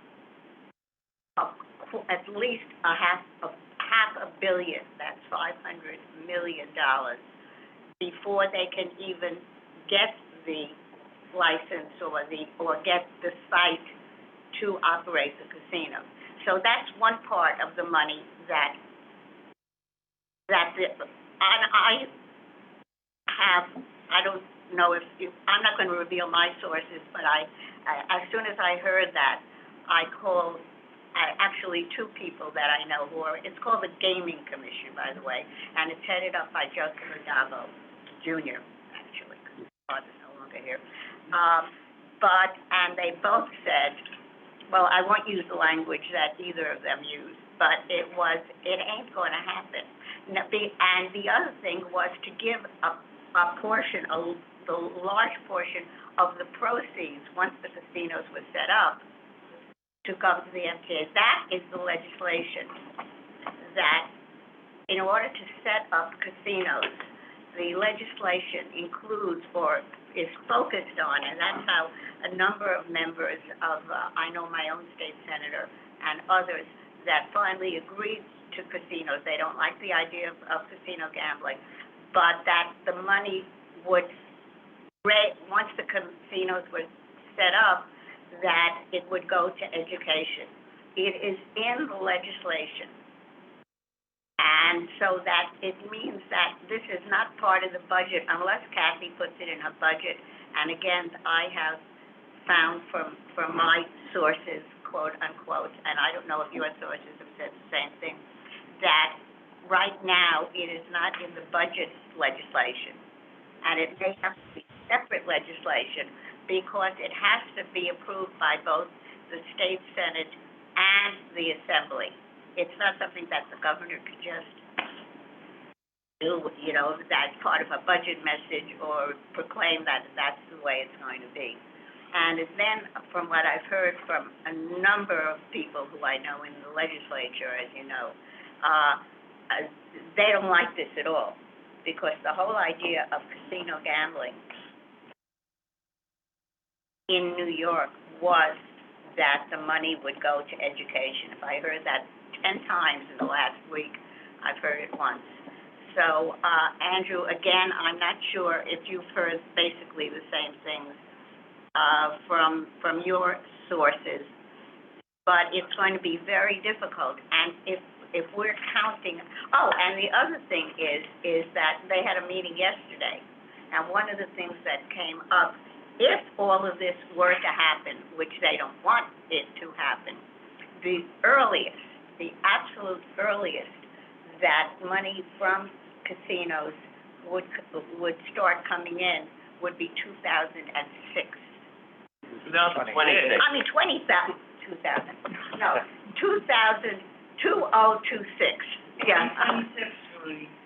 S4: at least half a billion, that's $500 million, before they can even get the license or get the site to operate the casino. So that's one part of the money that I don't know if I'm not going to reveal my sources, but as soon as I heard that, I called actually two people that I know it's called the Gaming Commission, by the way, and it's headed up by Joseph Adavo Jr., actually, because his father's no longer here. And they both said, well, I won't use the language that either of them used, but it ain't going to happen. And the other thing was to give a portion, the large portion of the proceeds, once the casinos were set up, to come to the MTA. That is the legislation that, in order to set up casinos, the legislation includes or is focused on, and that's how a number of members of, I know my own state senator and others, that finally agreed to casinos. They don't like the idea of casino gambling, but that the money would, once the casinos were set up, that it would go to education. It is in the legislation. And so that it means that this is not part of the budget unless Kathy puts it in her budget. And again, I have found from my sources, quote unquote, and I don't know if your sources have said the same thing, that right now it is not in the budget legislation. And it may have to be separate legislation because it has to be approved by both the state Senate and the Assembly. It's not something that the governor could just do, that's part of a budget message or proclaim that that's the way it's going to be. And then, from what I've heard from a number of people who I know in the legislature, as you know, they don't like this at all, because the whole idea of casino gambling in New York was that the money would go to education. If I heard that 10 times in the last week, I've heard it once. So, Andrew, again, I'm not sure if you've heard basically the same things from your sources, but it's going to be very difficult. And if we're counting, and the other thing is that they had a meeting yesterday, And one of the things that came up, if all of this were to happen, which they don't want it to happen, the earliest, the absolute earliest that money from casinos would start coming in would be 2006.
S3: 2026.
S4: I mean, 20,000, 2000, no, 2026, yeah.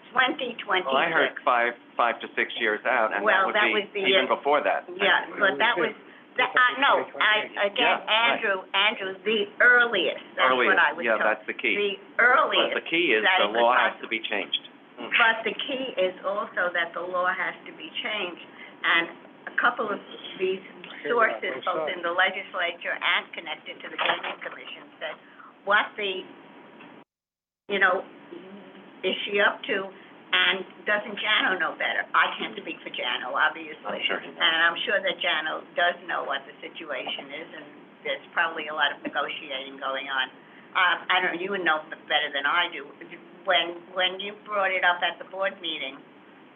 S4: 2026.
S2: Well, I heard 5 to 6 years out, and
S4: Well,
S2: that
S4: that
S2: would
S4: was
S2: be
S4: the,
S2: even before that.
S4: Yeah, but that was, no, again,
S2: Yeah, right.
S4: Andrew, the earliest, that's what I was told.
S2: Yeah, that's the key.
S4: The
S2: But
S4: earliest.
S2: the key is
S4: that
S2: the
S4: it could
S2: law has
S4: possibly-
S2: to be changed.
S4: But the key is also that the law has to be changed, and a couple of these sources, both in the legislature and connected to the Gaming Commission, said, what the, is she up to, and doesn't Jano know better? I can't speak for Jano, obviously.
S2: I'm sure he knows.
S4: And I'm sure that Jano does know what the situation is, and there's probably a lot of negotiating going on. I don't know, you would know better than I do. When you brought it up at the board meeting,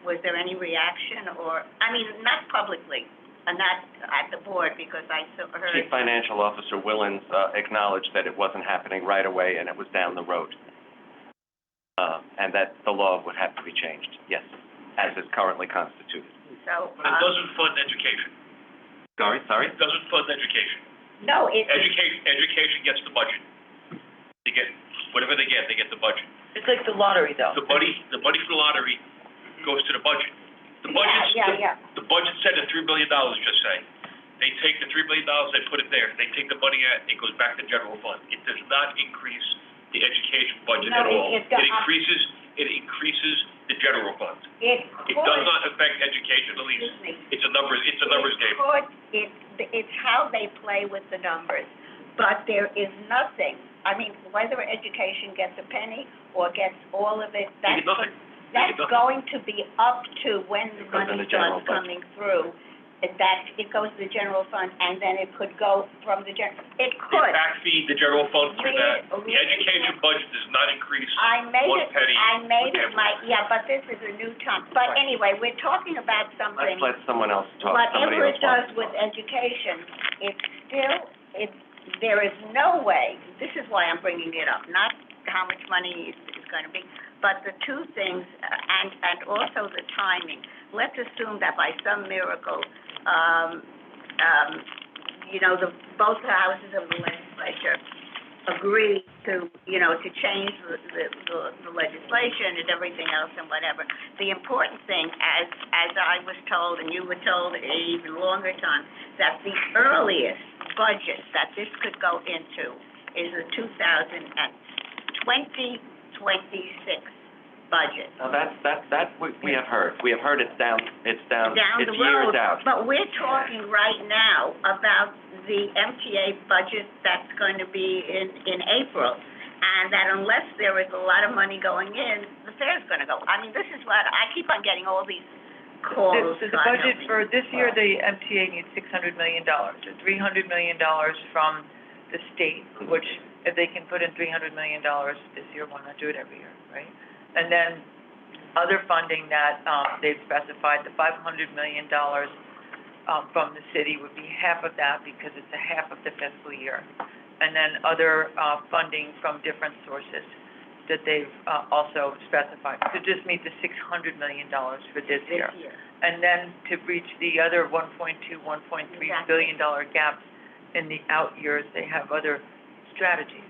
S4: was there any reaction, or, I mean, not publicly, not at the board, because I heard.
S2: Chief Financial Officer Willens acknowledged that it wasn't happening right away and it was down the road. And that the law would have to be changed, yes, as is currently constituted.
S4: So,
S7: But it doesn't fund education.
S2: Sorry?
S7: It doesn't fund education.
S4: no,
S7: Education gets the budget. They get, whatever they get the budget.
S1: It's like the lottery, though.
S7: The money for the lottery goes to the budget. The
S4: yeah.
S7: The budget's set at $3 billion, just say. They take the $3 billion, they put it there. They take the money out, it goes back to general fund. It does not increase the education budget
S4: No,
S7: at all.
S4: it does-
S7: It increases the general fund.
S4: It
S7: It does not affect education, at least.
S4: Excuse me.
S7: It's a numbers game.
S4: It's how they play with the numbers, but there is nothing, I mean, whether education gets a penny or gets all of it,
S7: They get nothing.
S4: that's going to be up to when the
S2: It goes in
S4: money
S2: the general
S4: starts coming through. That it goes to the general fund, and then it could go from the it
S7: They
S4: could.
S7: backfeed the general fund through that. The
S4: Really?
S7: education budget does not increase
S4: I made
S7: one
S4: it,
S7: penny.
S4: yeah, but this is a new time. But
S5: Right.
S4: anyway, we're talking about something.
S2: Let's let someone else talk. Somebody
S4: Whatever
S2: else
S4: it does
S2: wants to
S4: with
S2: talk.
S4: education, there is no way, this is why I'm bringing it up, not how much money is going to be, but the two things, and also the timing. Let's assume that by some miracle, both houses of the legislature agree to, to change the legislation and everything else and whatever. The important thing, as I was told, and you were told an even longer time, that the earliest budget that this could go into is the 2026 budget.
S2: Now, that we have heard. We have heard it's down,
S4: Down
S2: it's
S4: the
S2: years
S4: road.
S2: out.
S4: But we're talking right now about the MTA budget that's going to be in April, and that unless there is a lot of money going in, the fair's going to go. I mean, this is what, I keep on getting all these calls.
S1: The budget for this year, the MTA needs $600 million, or $300 million from the state, which, if they can put in $300 million this year, why not do it every year, right? And then other funding that, they've specified, the $500 million, from the city would be half of that, because it's a half of the fiscal year. And then other, funding from different sources that they've, also specified, to just meet the $600 million for this year. And then to reach the other $1.2, $1.3 billion gaps in the out years, they have other strategies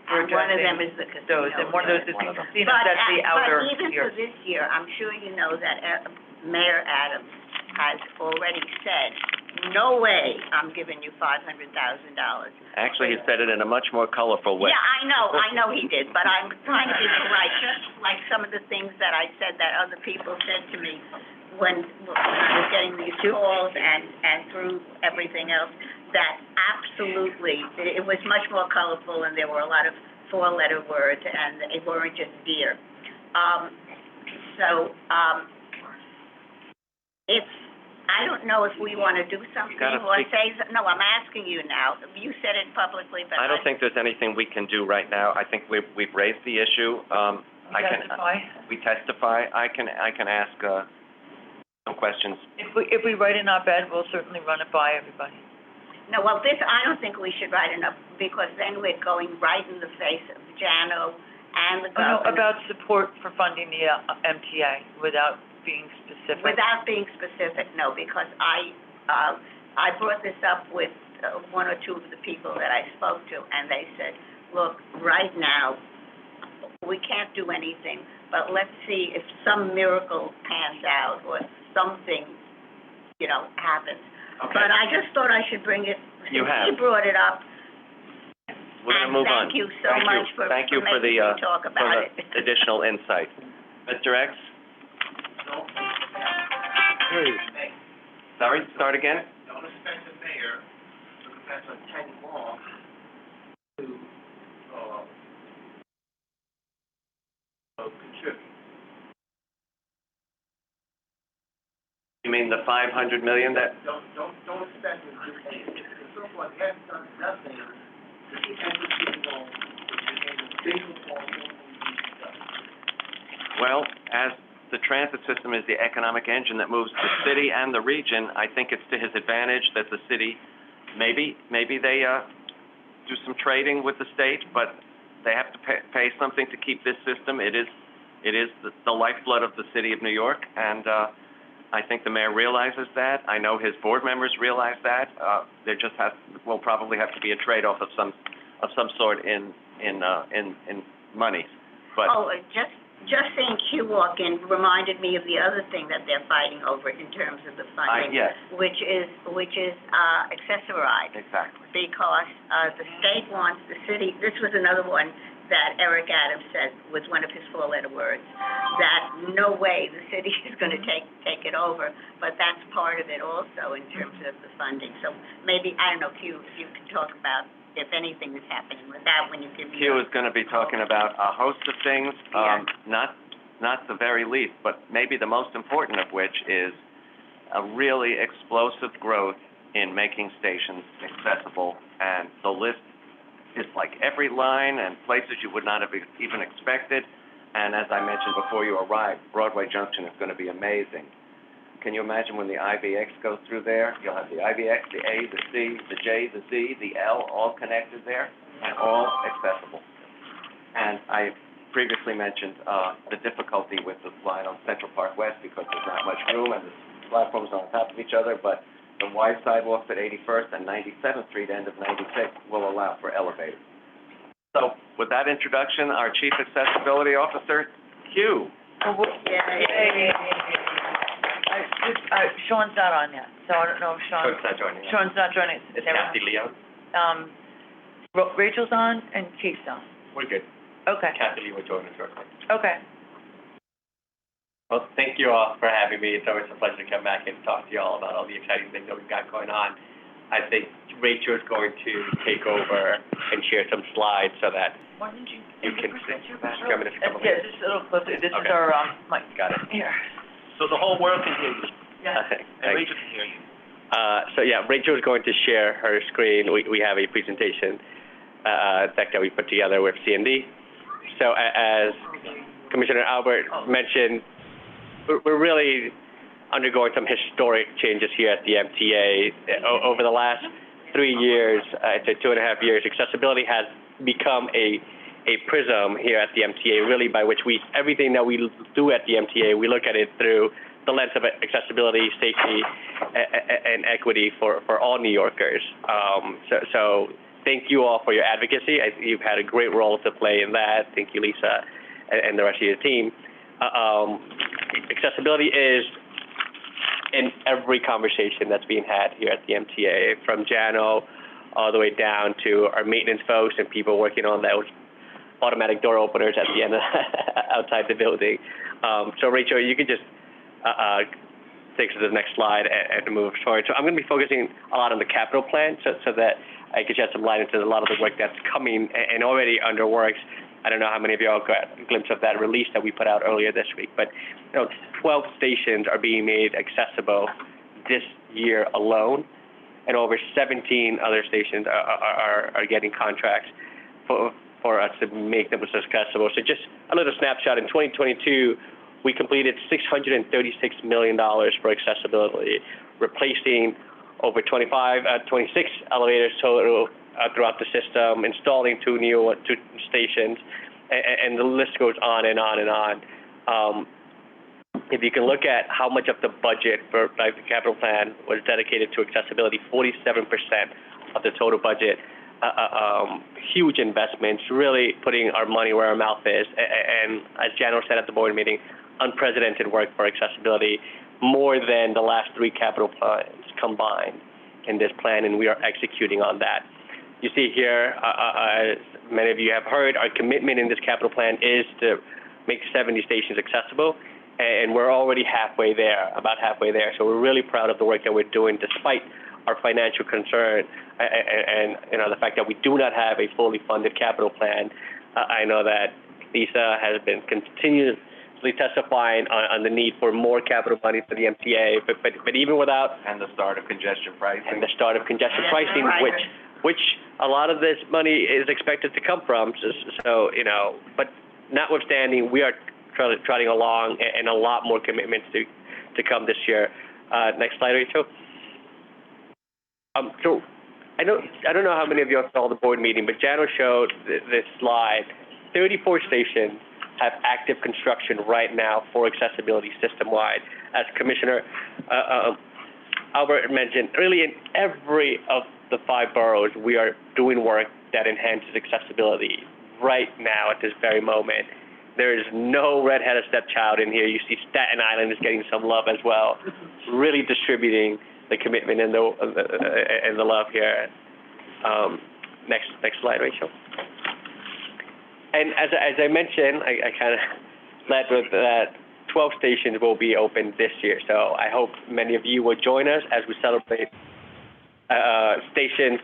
S1: for
S4: And one of
S1: addressing
S4: them is the casino.
S1: those, and one of those is the casino,
S4: But,
S1: that's the outer
S4: but even for
S1: years.
S4: this year, I'm sure you know that Mayor Adams has already said, no way I'm giving you $500,000.
S2: Actually, he said it in a much more colorful way.
S4: Yeah, I know he did, but I'm trying to be polite, just like some of the things that I said that other people said to me when I was getting these calls and through everything else, that absolutely, it was much more colorful, and there were a lot of four-letter words, and they weren't just dear. I don't know if we want to do something
S2: gotta
S4: or
S2: speak-
S4: say, no, I'm asking you now. You said it publicly, but
S2: I don't think there's anything we can do right now. I think we've raised the issue. I can.
S1: Testify?
S2: We testify. I can ask, No questions.
S1: If we write an op-ed, we'll certainly run it by everybody.
S4: No, well, this, I don't think we should write enough, because then we're going right in the face of Jano and the
S1: Oh, no,
S4: governor.
S1: about support for funding the, MTA without being specific.
S4: Without being specific, no, because I brought this up with one or two of the people that I spoke to, and they said, look, right now, we can't do anything, but let's see if some miracle pans out or something, happens.
S2: Okay.
S4: But I just thought I should bring it,
S2: You
S4: since
S2: have.
S4: he brought it up.
S2: We're going to move on.
S4: And thank you so much for making me talk about it.
S2: the additional insight. Mr. X? Sorry, start again?
S3: Don't expect the mayor to Professor Ted Long to, contribute.
S2: You mean the 500 million that,
S3: Don't expect him to do anything. If someone has done nothing, he has to keep going, and the big reform will be done.
S2: well, as the transit system is the economic engine that moves the city and the region, I think it's to his advantage that the city, maybe they, do some trading with the state, but they have to pay something to keep this system. It is the lifeblood of the city of New York, and, I think the mayor realizes that. I know his board members realize that. There just will probably have to be a trade-off of some sort in money. But
S4: Oh, just seeing Q walk in reminded me of the other thing that they're fighting over in terms of the funding.
S2: yes,
S4: Which is accessorized.
S2: exactly.
S4: Because, the state wants the city, this was another one that Eric Adams said was one of his four-letter words, that no way the city is gonna take it over, but that's part of it also in terms of the funding. So maybe, I don't know, Q, if you can talk about if anything is happening with that when you give me.
S2: Q is going to be talking about a host of things, not the very least, but maybe the most important of which is a really explosive growth in making stations accessible, and the list is like every line and places you would not have even expected. And as I mentioned before you arrived, Broadway Junction is going to be amazing. Can you imagine when the IBX goes through there? You'll have the IBX, the A, the C, the J, the Z, the L, all connected there, and all accessible. And I previously mentioned the difficulty with the line on Central Park West because there's not much room and the platforms are on top of each other, but the wide sidewalks at 81st and 97th Street, end of 96, will allow for elevators. So with that introduction, our Chief Accessibility Officer, Q.
S1: Sean's not on yet, so I don't know if Sean.
S2: Sean's not joining us.
S1: Sean's not joining us.
S2: It's Kathy Leon.
S1: Rachel's on and Kate's on.
S2: We're good.
S1: Okay,
S2: Kathy Lee will join us shortly.
S1: okay.
S9: Well, thank you all for having me. It's always a pleasure to come back and talk to you all about all the exciting things that we've got going on. I think Rachel is going to take over and share some slides so that
S1: Why didn't you
S9: can
S1: present
S9: see.
S1: your
S9: Just give me just a couple
S1: Yeah,
S9: minutes.
S1: just a little clip. This is
S9: Okay.
S1: our, mic.
S9: Got it.
S1: Here.
S3: So the whole world can hear you,
S1: Yeah.
S3: and
S9: Thanks.
S3: Rachel can hear you.
S9: So yeah, Rachel is going to share her screen. We have a presentation deck that we put together with C&D. So as Commissioner Albert mentioned, we're really undergoing some historic changes here at the MTA. Over the last 3 years, I'd say 2.5 years, accessibility has become a prism here at the MTA, really by which everything that we do at the MTA, we look at it through the lens of accessibility, safety, and equity for all New Yorkers. So thank you all for your advocacy. You've had a great role to play in that. Thank you, Lisa, and the rest of your team. Accessibility is in every conversation that's being had here at the MTA, from Jano all the way down to our maintenance folks and people working on those automatic door openers at the end of outside the building. So Rachel, you could just take us to the next slide and move forward. So I'm going to be focusing a lot on the capital plan so that I could shed some light into a lot of the work that's coming and already under works. I don't know how many of y'all got a glimpse of that release that we put out earlier this week, but 12 stations are being made accessible this year alone, and over 17 other stations are getting contracts for us to make them accessible. So just a little snapshot. In 2022, we completed $636 million for accessibility, replacing over 26 elevators total throughout the system, installing two stations, and the list goes on and on and on. If you can look at how much of the budget for the capital plan was dedicated to accessibility, 47% of the total budget, huge investments, really putting our money where our mouth is. And as Jano said at the board meeting, unprecedented work for accessibility, more than the last 3 capital plans combined in this plan, and we are executing on that. You see here, as many of you have heard, our commitment in this capital plan is to make 70 stations accessible, and we're already halfway there, about halfway there. So we're really proud of the work that we're doing despite our financial concern and the fact that we do not have a fully funded capital plan. I know that Lisa has been continuously testifying on the need for more capital money for the MTA, but even without...
S2: And the start of congestion pricing.
S9: And the start of congestion pricing, which a lot of this money is expected to come from. So but notwithstanding, we are trotting along, and a lot more commitments to come this year. Next slide, Rachel. So I don't know how many of you saw the board meeting, but Jano showed this slide. 34 stations have active construction right now for accessibility system-wide. As Commissioner Albert mentioned, really in every of the 5 boroughs, we are doing work that enhances accessibility right now at this very moment. There is no redheaded stepchild in here. You see Staten Island is getting some love as well, really distributing the commitment and the love here. Next slide, Rachel. And as I mentioned, I kind of led with that 12 stations will be open this year. So I hope many of you will join us as we celebrate stations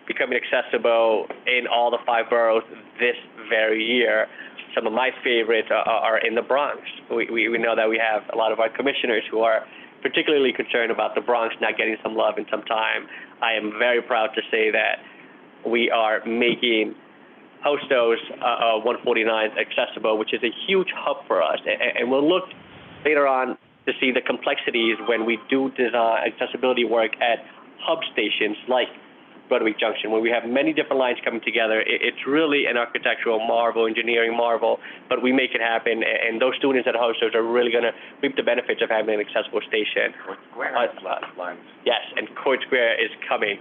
S9: becoming accessible in all the 5 boroughs this very year. Some of my favorites are in the Bronx. We know that we have a lot of our commissioners who are particularly concerned about the Bronx not getting some love in some time. I am very proud to say that we are making Hostos 149 accessible, which is a huge hub for us. And we'll look later on to see the complexities when we do design accessibility work at hub stations like Broadway Junction, where we have many different lines coming together. It's really an architectural marvel, engineering marvel, but we make it happen, and those students at Hostos are really going to reap the benefits of having an accessible station.
S2: Court Square lines.
S9: Yes, and Court Square is coming.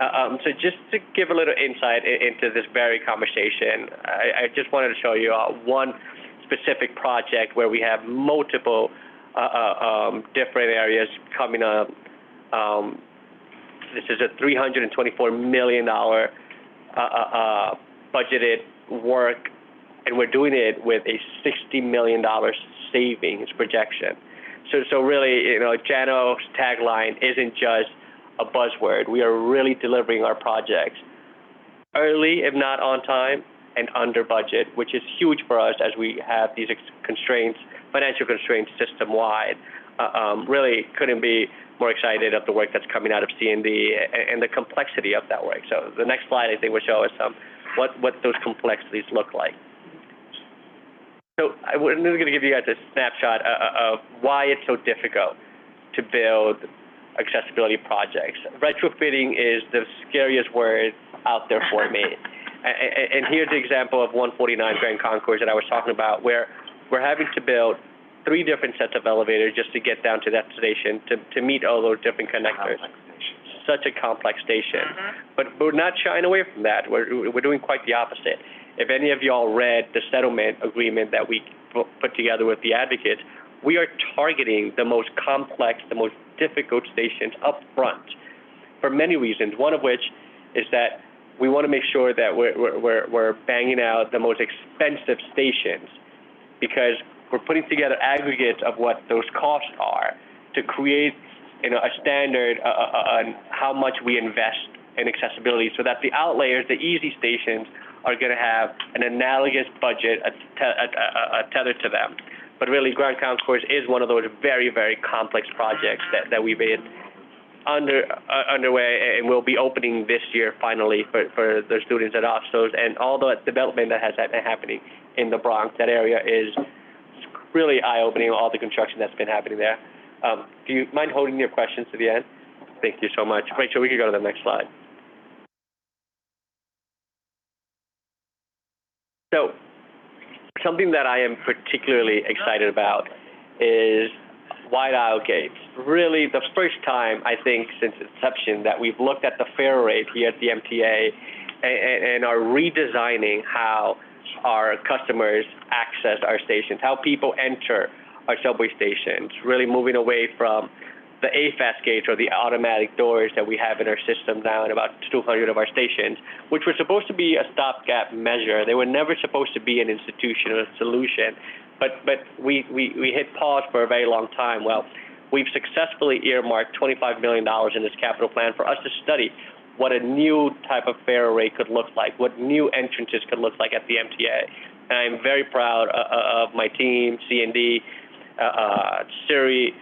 S9: So just to give a little insight into this very conversation, I just wanted to show you one specific project where we have multiple different areas coming up. This is a $324 million budgeted work, and we're doing it with a $60 million savings projection. So really, Jano's tagline isn't just a buzzword. We are really delivering our projects early, if not on time, and under budget, which is huge for us as we have these constraints, financial constraints system-wide. Really couldn't be more excited of the work that's coming out of C&D and the complexity of that work. So the next slide, I think, will show us what those complexities look like. So I'm going to give you guys a snapshot of why it's so difficult to build accessibility projects. Retrofitting is the scariest word out there for me. And here's the example of 149 Grand Concourse that I was talking about, where we're having to build 3 different sets of elevators just to get down to that station to meet all those different connectors. Such a complex station. But we're not shying away from that. We're doing quite the opposite. If any of y'all read the settlement agreement that we put together with the advocates, we are targeting the most complex, the most difficult stations up front for many reasons, one of which is that we want to make sure that we're banging out the most expensive stations, because we're putting together aggregates of what those costs are to create a standard on how much we invest in accessibility, so that the outliers, the easy stations, are going to have an analogous budget tethered to them. But really, Grand Concourse is one of those very, very complex projects that we've been underway and will be opening this year finally for the students at Hostos, and all the development that has been happening in the Bronx. That area is really eye-opening, all the construction that's been happening there. Do you mind holding your questions to the end? Thank you so much. Rachel, we could go to the next slide. So, something that I am particularly excited about is wide aisle gates. Really, the first time, I think, since inception that we've looked at the fare rate here at the MTA and are redesigning how our customers access our stations, how people enter our subway stations, really moving away from the AFAS gates or the automatic doors that we have in our system now in about 200 of our stations, which were supposed to be a stopgap measure. They were never supposed to be an institutional solution, but we hit pause for a very long time. Well, we've successfully earmarked $25 million in this capital plan for us to study what a new type of fare rate could look like, what new entrances could look like at the MTA. And I'm very proud of my team, C&D, Siri,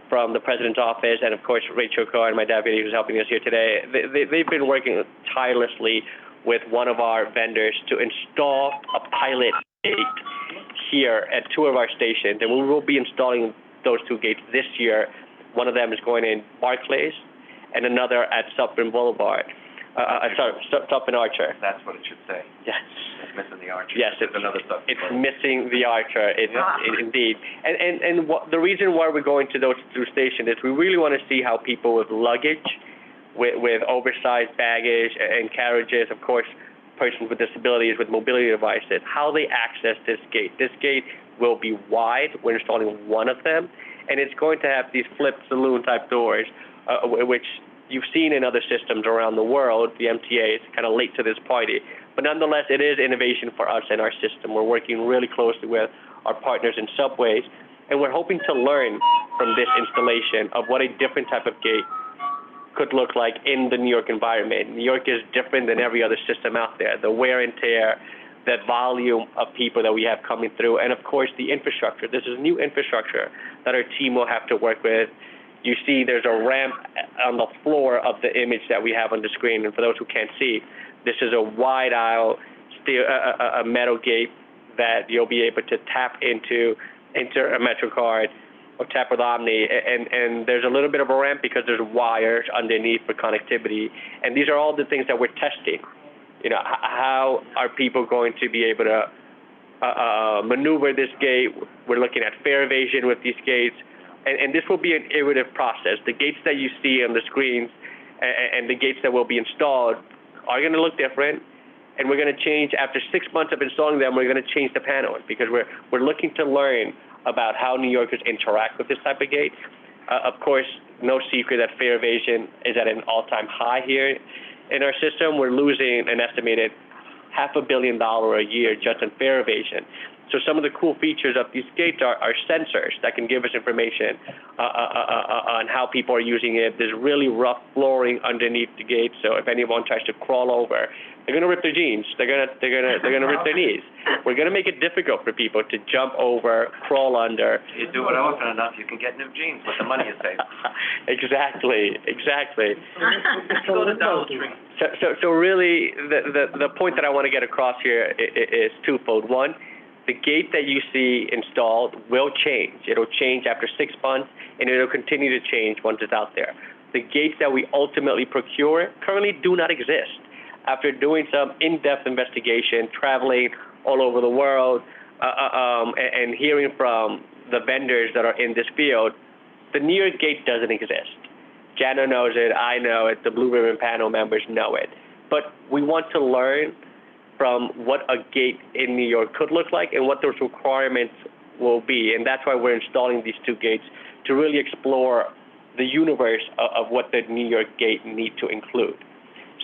S9: from the President's office, and of course Rachel Cohen, my deputy, who's helping us here today. They've been working tirelessly with one of our vendors to install a pilot gate here at 2 of our stations, and we will be installing those 2 gates this year. One of them is going in Barclays, and another at Sutphin Boulevard. Sutphin Archer.
S2: That's what it should say.
S9: Yes.
S2: It's missing the archer.
S9: Yes,
S2: it's another stuff.
S9: It's missing the archer, indeed. And the reason why we're going to those 2 stations is we really want to see how people with luggage, with oversized baggage and carriages, of course, persons with disabilities, with mobility devices, how they access this gate. This gate will be wide. We're installing one of them, and it's going to have these flip saloon type doors, which you've seen in other systems around the world. The MTA is kind of late to this party, but nonetheless, it is innovation for us in our system. We're working really closely with our partners in subways, and we're hoping to learn from this installation of what a different type of gate could look like in the New York environment. New York is different than every other system out there. The wear and tear, that volume of people that we have coming through, and of course the infrastructure. This is new infrastructure that our team will have to work with. You see there's a ramp on the floor of the image that we have on the screen, and for those who can't see, this is a wide aisle, a metal gate that you'll be able to tap into, enter a MetroCard, or tap with Omni, and there's a little bit of a ramp because there's wires underneath for connectivity, and these are all the things that we're testing. You know, how are people going to be able to maneuver this gate? We're looking at fare evasion with these gates, and this will be an iterative process. The gates that you see on the screens and the gates that will be installed are going to look different, and we're going to change. After 6 months of installing them, we're going to change the panel because we're looking to learn about how New Yorkers interact with this type of gate. Of course, no secret that fare evasion is at an all-time high here in our system. We're losing an estimated $500 million a year just in fare evasion. So some of the cool features of these gates are sensors that can give us information on how people are using it. There's really rough flooring underneath the gate, so if anyone tries to crawl over, they're going to rip their jeans. They're going to rip their knees. We're going to make it difficult for people to jump over, crawl under.
S2: You do it often enough, you can get new jeans with the money you save.
S9: Exactly.
S3: Go to Dollar Tree.
S9: So really, the point that I want to get across here is twofold. One, the gate that you see installed will change. It'll change after 6 months, and it'll continue to change once it's out there. The gates that we ultimately procure currently do not exist. After doing some in-depth investigation, traveling all over the world, and hearing from the vendors that are in this field, the New York gate doesn't exist. Jana knows it, I know it, the Blue Ribbon panel members know it. But we want to learn from what a gate in New York could look like and what those requirements will be. And that's why we're installing these 2 gates, to really explore the universe of what the New York gate need to include.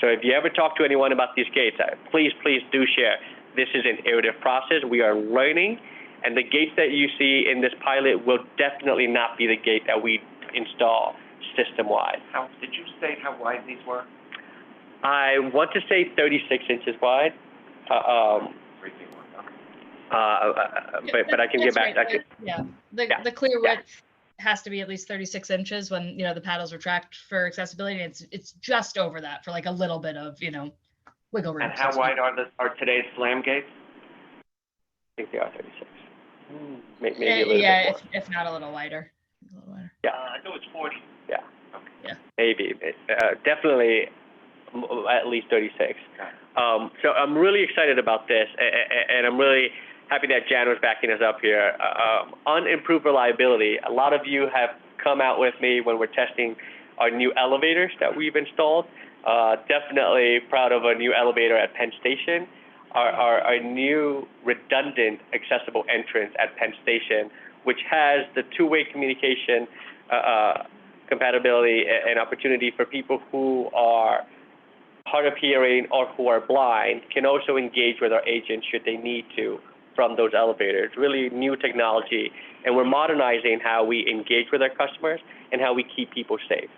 S9: So if you ever talk to anyone about these gates, please do share. This is an iterative process. We are learning, and the gates that you see in this pilot will definitely not be the gate that we install system-wide.
S2: Did you state how wide these were?
S9: I want to say 36 inches wide. But I can get back.
S10: The clear width has to be at least 36 inches when, you know, the paddles are tracked for accessibility. It's just over that for like a little bit of, you know, wiggle room.
S2: And how wide are today's slam gates?
S9: I think they are 36. Maybe a little
S10: Yeah,
S9: bit more.
S10: if not a little wider. A little wider.
S9: Yeah.
S3: I thought it was 40.
S9: Yeah.
S10: Yeah.
S9: Maybe. Definitely at least 36. So I'm really excited about this, and I'm really happy that Jan was backing us up here. On improved reliability, a lot of you have come out with me when we're testing our new elevators that we've installed. Definitely proud of a new elevator at Penn Station. Our new redundant accessible entrance at Penn Station, which has the two-way communication compatibility and opportunity for people who are hard of hearing or who are blind, can also engage with our agents should they need to from those elevators. Really new technology, and we're modernizing how we engage with our customers and how we keep people safe.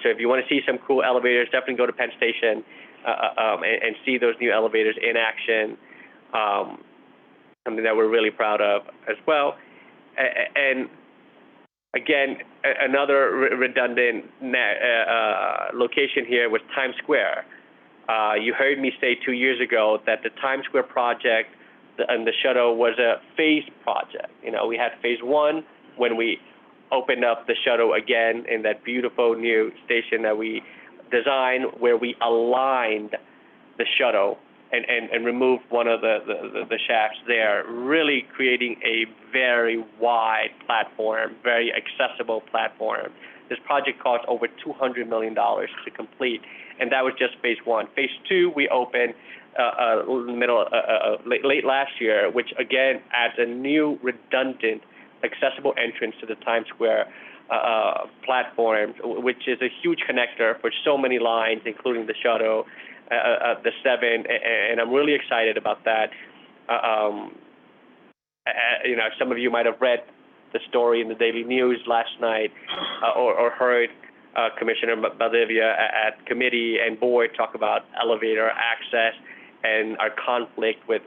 S9: So if you want to see some cool elevators, definitely go to Penn Station and see those new elevators in action, something that we're really proud of as well. And again, another redundant location here was Times Square. You heard me say 2 years ago that the Times Square project and the shuttle was a phased project. You know, we had phase one when we opened up the shuttle again in that beautiful new station that we designed, where we aligned the shuttle and removed one of the shafts there, really creating a very wide platform, very accessible platform. This project cost over $200 million to complete, and that was just phase one. Phase two, we opened late last year, which again adds a new redundant accessible entrance to the Times Square platform, which is a huge connector for so many lines, including the shuttle, the 7, and I'm really excited about that. You know, some of you might have read the story in the Daily News last night, or heard Commissioner Valdivia at committee and board talk about elevator access and our conflict with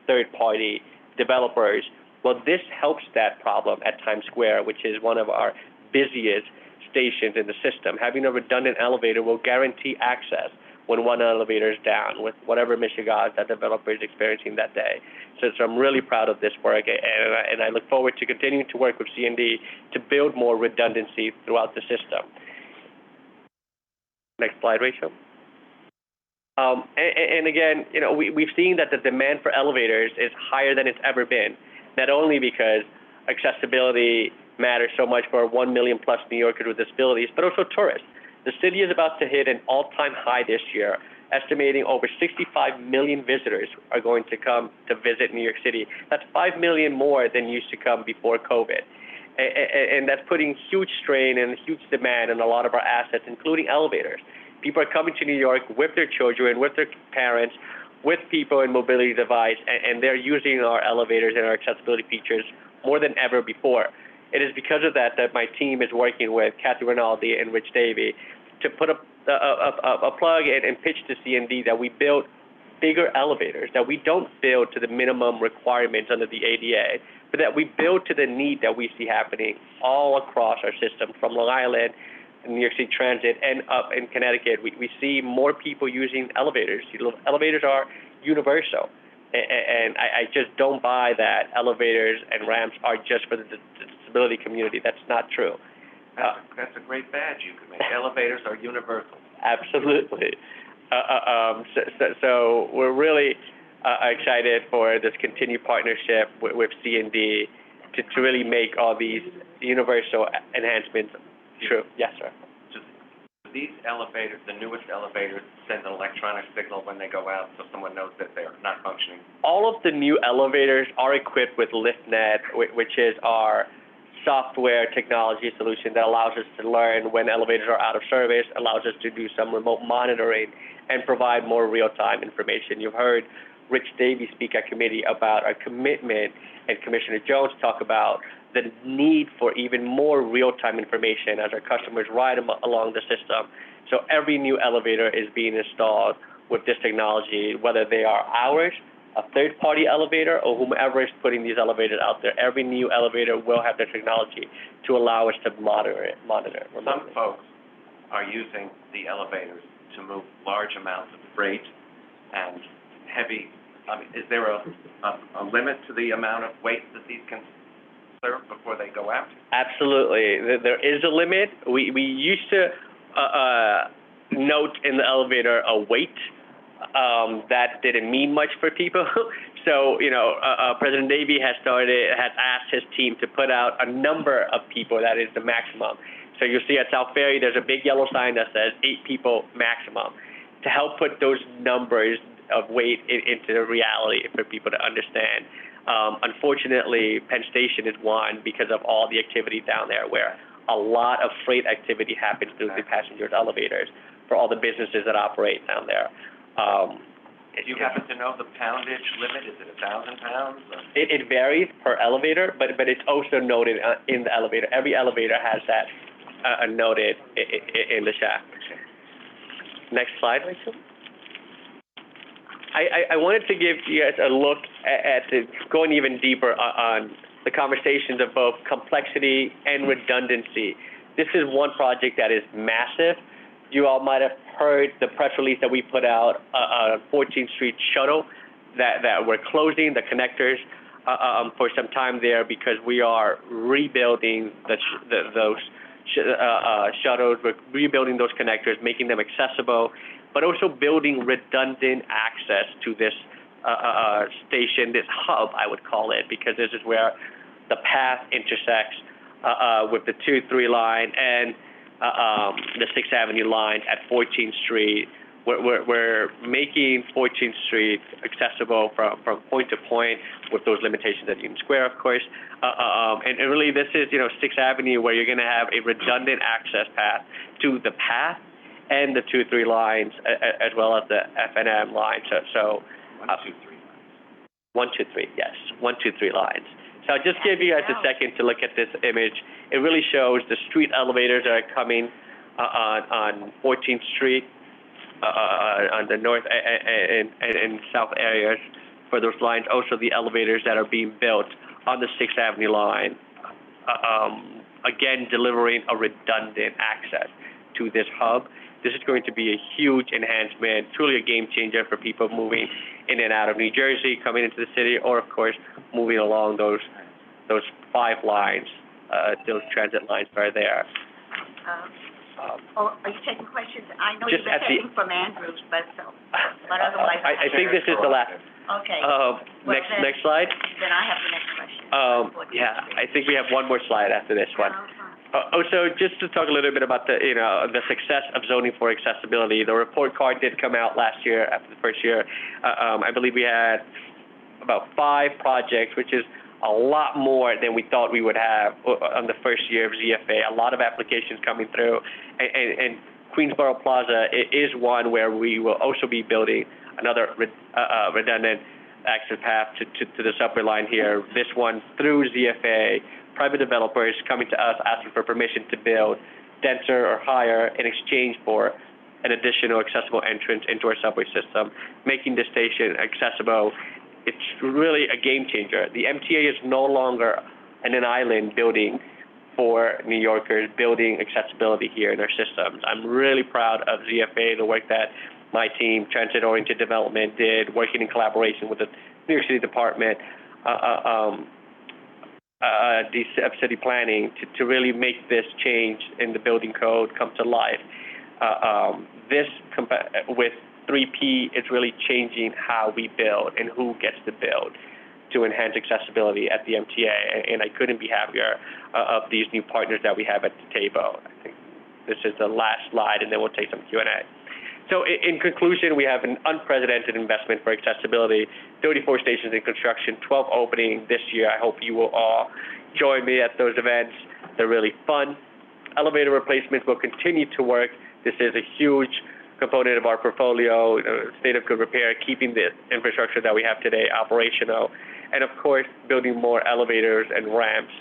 S9: third-party developers. Well, this helps that problem at Times Square, which is one of our busiest stations in the system. Having a redundant elevator will guarantee access when one elevator is down, with whatever mishigas that developer is experiencing that day. So I'm really proud of this work, and I look forward to continuing to work with C&D to build more redundancy throughout the system. Next slide, Rachel. And again, you know, we've seen that the demand for elevators is higher than it's ever been, not only because accessibility matters so much for 1 million plus New Yorkers with disabilities, but also tourists. The city is about to hit an all-time high this year, estimating over 65 million visitors are going to come to visit New York City. That's 5 million more than used to come before COVID. And that's putting huge strain and huge demand on a lot of our assets, including elevators. People are coming to New York with their children, with their parents, with people in mobility device, and they're using our elevators and our accessibility features more than ever before. It is because of that that my team is working with Kathy Rinaldi and Rich Davey to put a plug and pitch to C&D that we build bigger elevators, that we don't build to the minimum requirements under the ADA, but that we build to the need that we see happening all across our system, from Long Island, New York City Transit, and up in Connecticut. We see more people using elevators. Elevators are universal. And I just don't buy that elevators and ramps are just for the disability community. That's not true.
S2: That's a great badge you can make. Elevators are universal.
S9: Absolutely. So we're really excited for this continued partnership with C&D to really make all these universal enhancements true. Yes, sir.
S2: These elevators, the newest elevators, send an electronic signal when they go out so someone knows that they're not functioning.
S9: All of the new elevators are equipped with LiftNet, which is our software technology solution that allows us to learn when elevators are out of service, allows us to do some remote monitoring, and provide more real-time information. You've heard Rich Davey speak at committee about our commitment, and Commissioner Jones talk about the need for even more real-time information as our customers ride along the system. So every new elevator is being installed with this technology, whether they are ours, a third-party elevator, or whomever is putting these elevators out there. Every new elevator will have the technology to allow us to monitor it.
S2: Some folks are using the elevators to move large amounts of freight and heavy Is there a limit to the amount of weight that these can serve before they go out?
S9: Absolutely. There is a limit. We used to note in the elevator a weight that didn't mean much for people. So, President Davey has asked his team to put out a number of people that is the maximum. So you'll see at South Ferry, there's a big yellow sign that says 8 people maximum, to help put those numbers of weight into the reality for people to understand. Unfortunately, Penn Station is one because of all the activity down there, where a lot of freight activity happens through the passengers' elevators for all the businesses that operate down there.
S2: Do you happen to know the poundage limit? Is it 1,000 pounds?
S9: It varies per elevator, but it's also noted in the elevator. Every elevator has that noted in the shaft. Next slide, Rachel. I wanted to give you guys a look at going even deeper on the conversations of both complexity and redundancy. This is one project that is massive. You all might have heard the press release that we put out on 14th Street shuttle that we're closing the connectors for some time there because we are rebuilding those shuttles. We're rebuilding those connectors, making them accessible, but also building redundant access to this station, this hub, I would call it, because this is where the path intersects with the 2-3 line and the 6th Avenue line at 14th Street. We're making 14th Street accessible from point to point with those limitations at Union Square, of course. And really, this is 6th Avenue, where you're going to have a redundant access path to the path and the 2-3 lines, as well as the F&M line. So 1, 2, 3, yes, 1, 2, 3 lines. So I'll just give you guys a second to look at this image. It really shows the street elevators that are coming on 14th Street, on the north and south areas for those lines. Also, the elevators that are being built on the 6th Avenue line, again, delivering a redundant access to this hub. This is going to be a huge enhancement, truly a game changer for people moving in and out of New Jersey, coming into the city, or of course, moving along those 5 lines, those transit lines that are there.
S4: Are you taking questions? I know you've been taking from Andrews, but otherwise.
S9: I think this is the last.
S4: Okay.
S9: Next slide.
S4: Then I have the next question.
S9: Yeah, I think we have one more slide after this one. Also, just to talk a little bit about the success of zoning for accessibility. The report card did come out last year after the first year. I believe we had about 5 projects, which is a lot more than we thought we would have on the first year of ZFA. A lot of applications coming through, and Queensboro Plaza is one where we will also be building another redundant access path to the subway line here. This one through ZFA. Private developers coming to us asking for permission to build denser or higher in exchange for an additional accessible entrance into our subway system, making the station accessible. It's really a game changer. The MTA is no longer an island building for New Yorkers, building accessibility here in our systems. I'm really proud of ZFA, the work that my team, Transit-Oriented Development, did, working in collaboration with the New York City Department City Planning to really make this change in the building code come to life. This, with 3P, is really changing how we build and who gets to build to enhance accessibility at the MTA, and I couldn't be happier of these new partners that we have at the table. I think this is the last slide, and then we'll take some Q&A. So in conclusion, we have an unprecedented investment for accessibility, 34 stations in construction, 12 opening this year. I hope you will all join me at those events. They're really fun. Elevator replacements will continue to work. This is a huge component of our portfolio, state of good repair, keeping the infrastructure that we have today operational, and of course, building more elevators and ramps.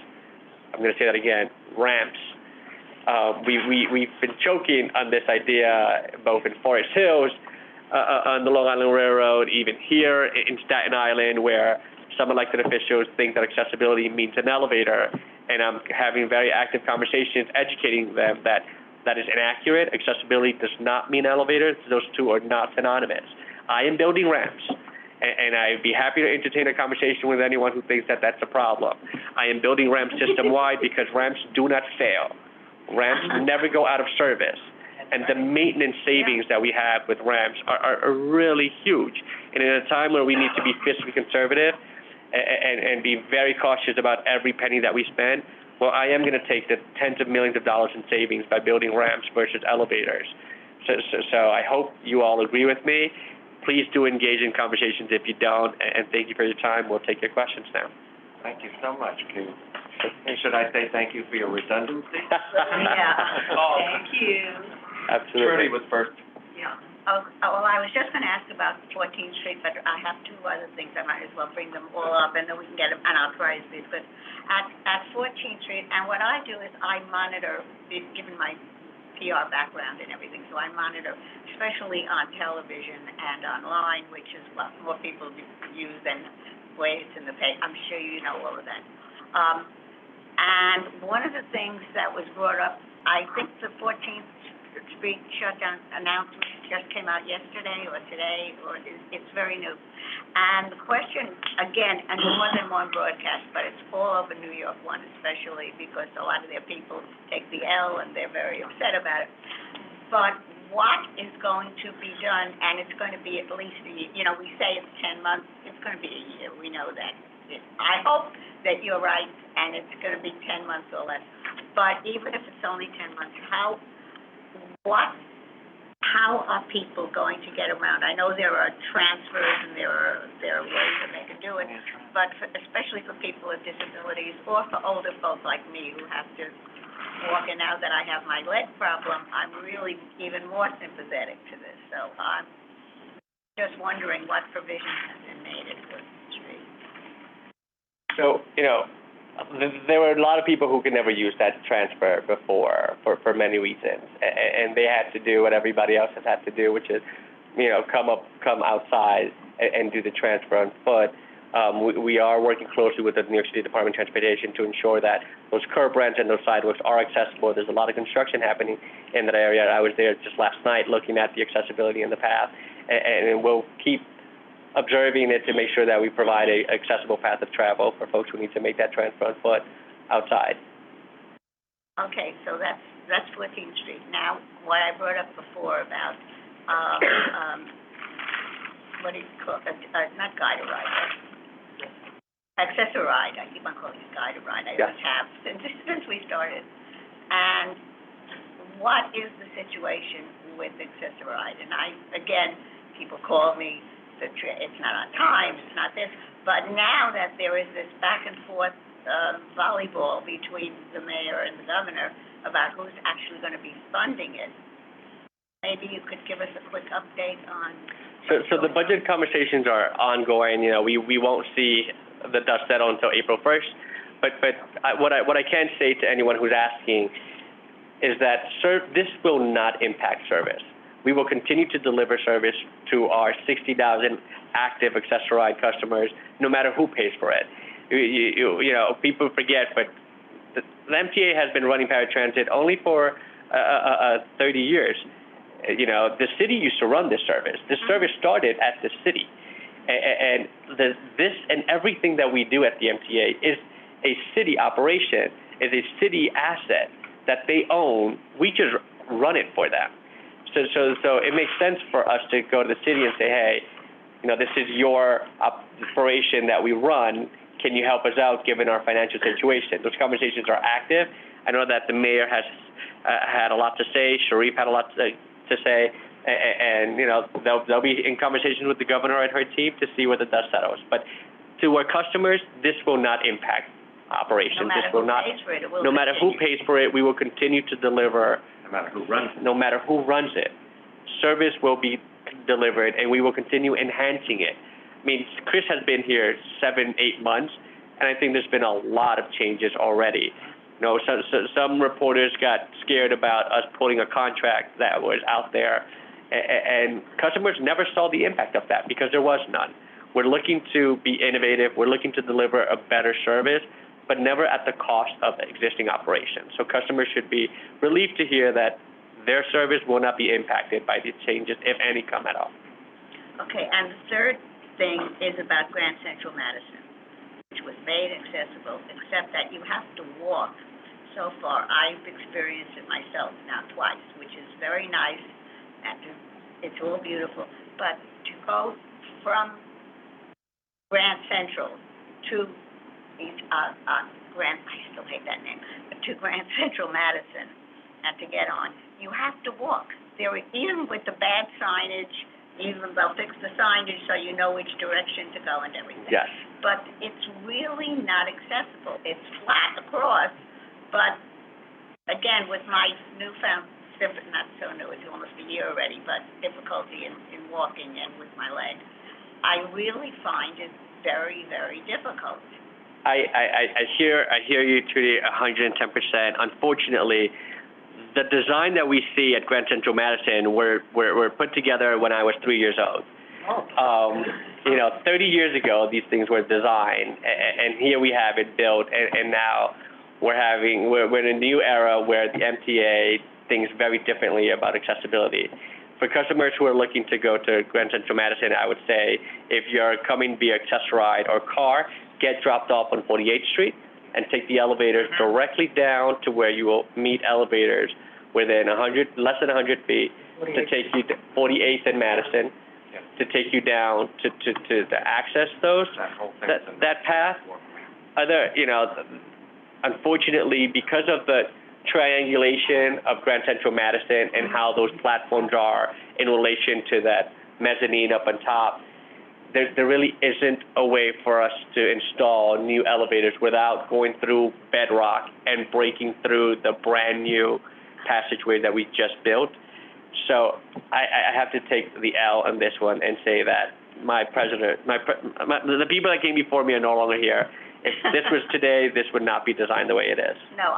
S9: I'm going to say that again, ramps. We've been choking on this idea, both in Forest Hills, on the Long Island Railroad, even here in Staten Island, where some elected officials think that accessibility means an elevator, and I'm having very active conversations educating them that that is inaccurate. Accessibility does not mean elevators. Those two are not synonymous. I am building ramps, And I'd be happy to entertain a conversation with anyone who thinks that that's a problem. I am building ramps system-wide because ramps do not fail. Ramps never go out of service. And the maintenance savings that we have with ramps are really huge. And in a time where we need to be fiscally conservative and be very cautious about every penny that we spend, well, I am going to take the tens of millions of dollars in savings by building ramps versus elevators. So I hope you all agree with me. Please do engage in conversations if you don't, and thank you for your time. We'll take your questions now.
S2: Thank you so much, King. Should I say thank you for your redundancy?
S4: Yeah.
S1: Thank you.
S9: Absolutely.
S2: Trudy was first.
S4: Yeah. Oh, well, I was just gonna ask about 14th Street, but I have two other things. I might as well bring them all up, and then we can get them, and I'll try to be good. At 14th Street, and what I do is I monitor, given my PR background and everything, so I monitor, especially on television and online, which is what more people use than way it's in the paper. I'm sure you know all of that. And one of the things that was brought up, I think the 14th Street shutdown announcement just came out yesterday or today, or it's very new. And the question, again, and more than one broadcast, but it's all over New York one especially, because a lot of their people take the L and they're very upset about it. But what is going to be done, and it's going to be at least a year, we say it's 10 months, it's going to be a year, we know that. I hope that you're right, and it's going to be 10 months or less. But even if it's only 10 months, how are people going to get around? I know there are transfers and there are ways that they can do it, but especially for people with disabilities or for older folks like me who have to walk, and now that I have my leg problem, I'm really even more sympathetic to this. So I'm just wondering what provisions have been made at 14th Street.
S9: So, there were a lot of people who could never use that transfer before for many reasons, and they had to do what everybody else has had to do, which is, come outside and do the transfer on foot. We are working closely with the New York City Department of Transportation to ensure that those curb ramps and those sidewalks are accessible. There's a lot of construction happening in that area. I was there just last night looking at the accessibility in the path, and we'll keep observing it to make sure that we provide a accessible path of travel for folks who need to make that transfer on foot outside.
S4: Okay, so that's 14th Street. Now, what I brought up before about, what do you call it, not guide a ride, accessoride. I keep on calling it guide a ride. I always have since we started. And what is the situation with accessoride? And again, people call me, it's not on time, it's not this, but now that there is this back and forth volleyball between the mayor and the governor about who's actually going to be funding it, maybe you could give us a quick update on.
S9: So the budget conversations are ongoing. We won't see the dust settle until April 1st. But what I can say to anyone who's asking is that this will not impact service. We will continue to deliver service to our 60,000 active accessoride customers, no matter who pays for it. People forget, but the MTA has been running paratransit only for 30 years. The city used to run this service. This service started at the city, and this and everything that we do at the MTA is a city operation, is a city asset that they own. We just run it for them. So it makes sense for us to go to the city and say, hey, this is your operation that we run. Can you help us out given our financial situation? Those conversations are active. I know that the mayor has had a lot to say. Sharif had a lot to say, and they'll be in conversations with the governor and her team to see where the dust settles. But to our customers, this will not impact operations. No matter who pays for it, we will continue to deliver. No matter who runs it, service will be delivered, and we will continue enhancing it. I mean, Chris has been here 7-8 months, and I think there's been a lot of changes already. Some reporters got scared about us pulling a contract that was out there, and customers never saw the impact of that because there was none. We're looking to be innovative. We're looking to deliver a better service, but never at the cost of the existing operations. So customers should be relieved to hear that their service will not be impacted by these changes, if any come at all.
S4: Okay, and the third thing is about Grand Central Madison, which was made accessible, except that you have to walk. So far, I've experienced it myself now twice, which is very nice, and it's all beautiful. But to go from Grand Central to I still hate that name, to Grand Central Madison, and to get on, you have to walk. Even with the bad signage, even they'll fix the signage so you know which direction to go and everything.
S9: Yes.
S4: But it's really not accessible. It's flat across, but again, with my newfound, not so new, it's almost a year already, but difficulty in walking and with my legs, I really find it very, very difficult.
S9: I hear you, Trudy, 110%. Unfortunately, the design that we see at Grand Central Madison were put together when I was 3 years old. 30 years ago, these things were designed, and here we have it built, and now we're in a new era where the MTA thinks very differently about accessibility. For customers who are looking to go to Grand Central Madison, I would say if you're coming via Access-a-Ride or car, get dropped off on 48th Street and take the elevators directly down to where you will meet elevators within less than 100 feet to take you to 48th and Madison, to take you down to access those, that path. Unfortunately, because of the triangulation of Grand Central Madison and how those platforms are in relation to that mezzanine up on top, there really isn't a way for us to install new elevators without going through bedrock and breaking through the brand new passageway that we just built. So I have to take the L on this one and say that the people that came before me are no longer here. If this was today, this would not be designed the way it is.
S4: No,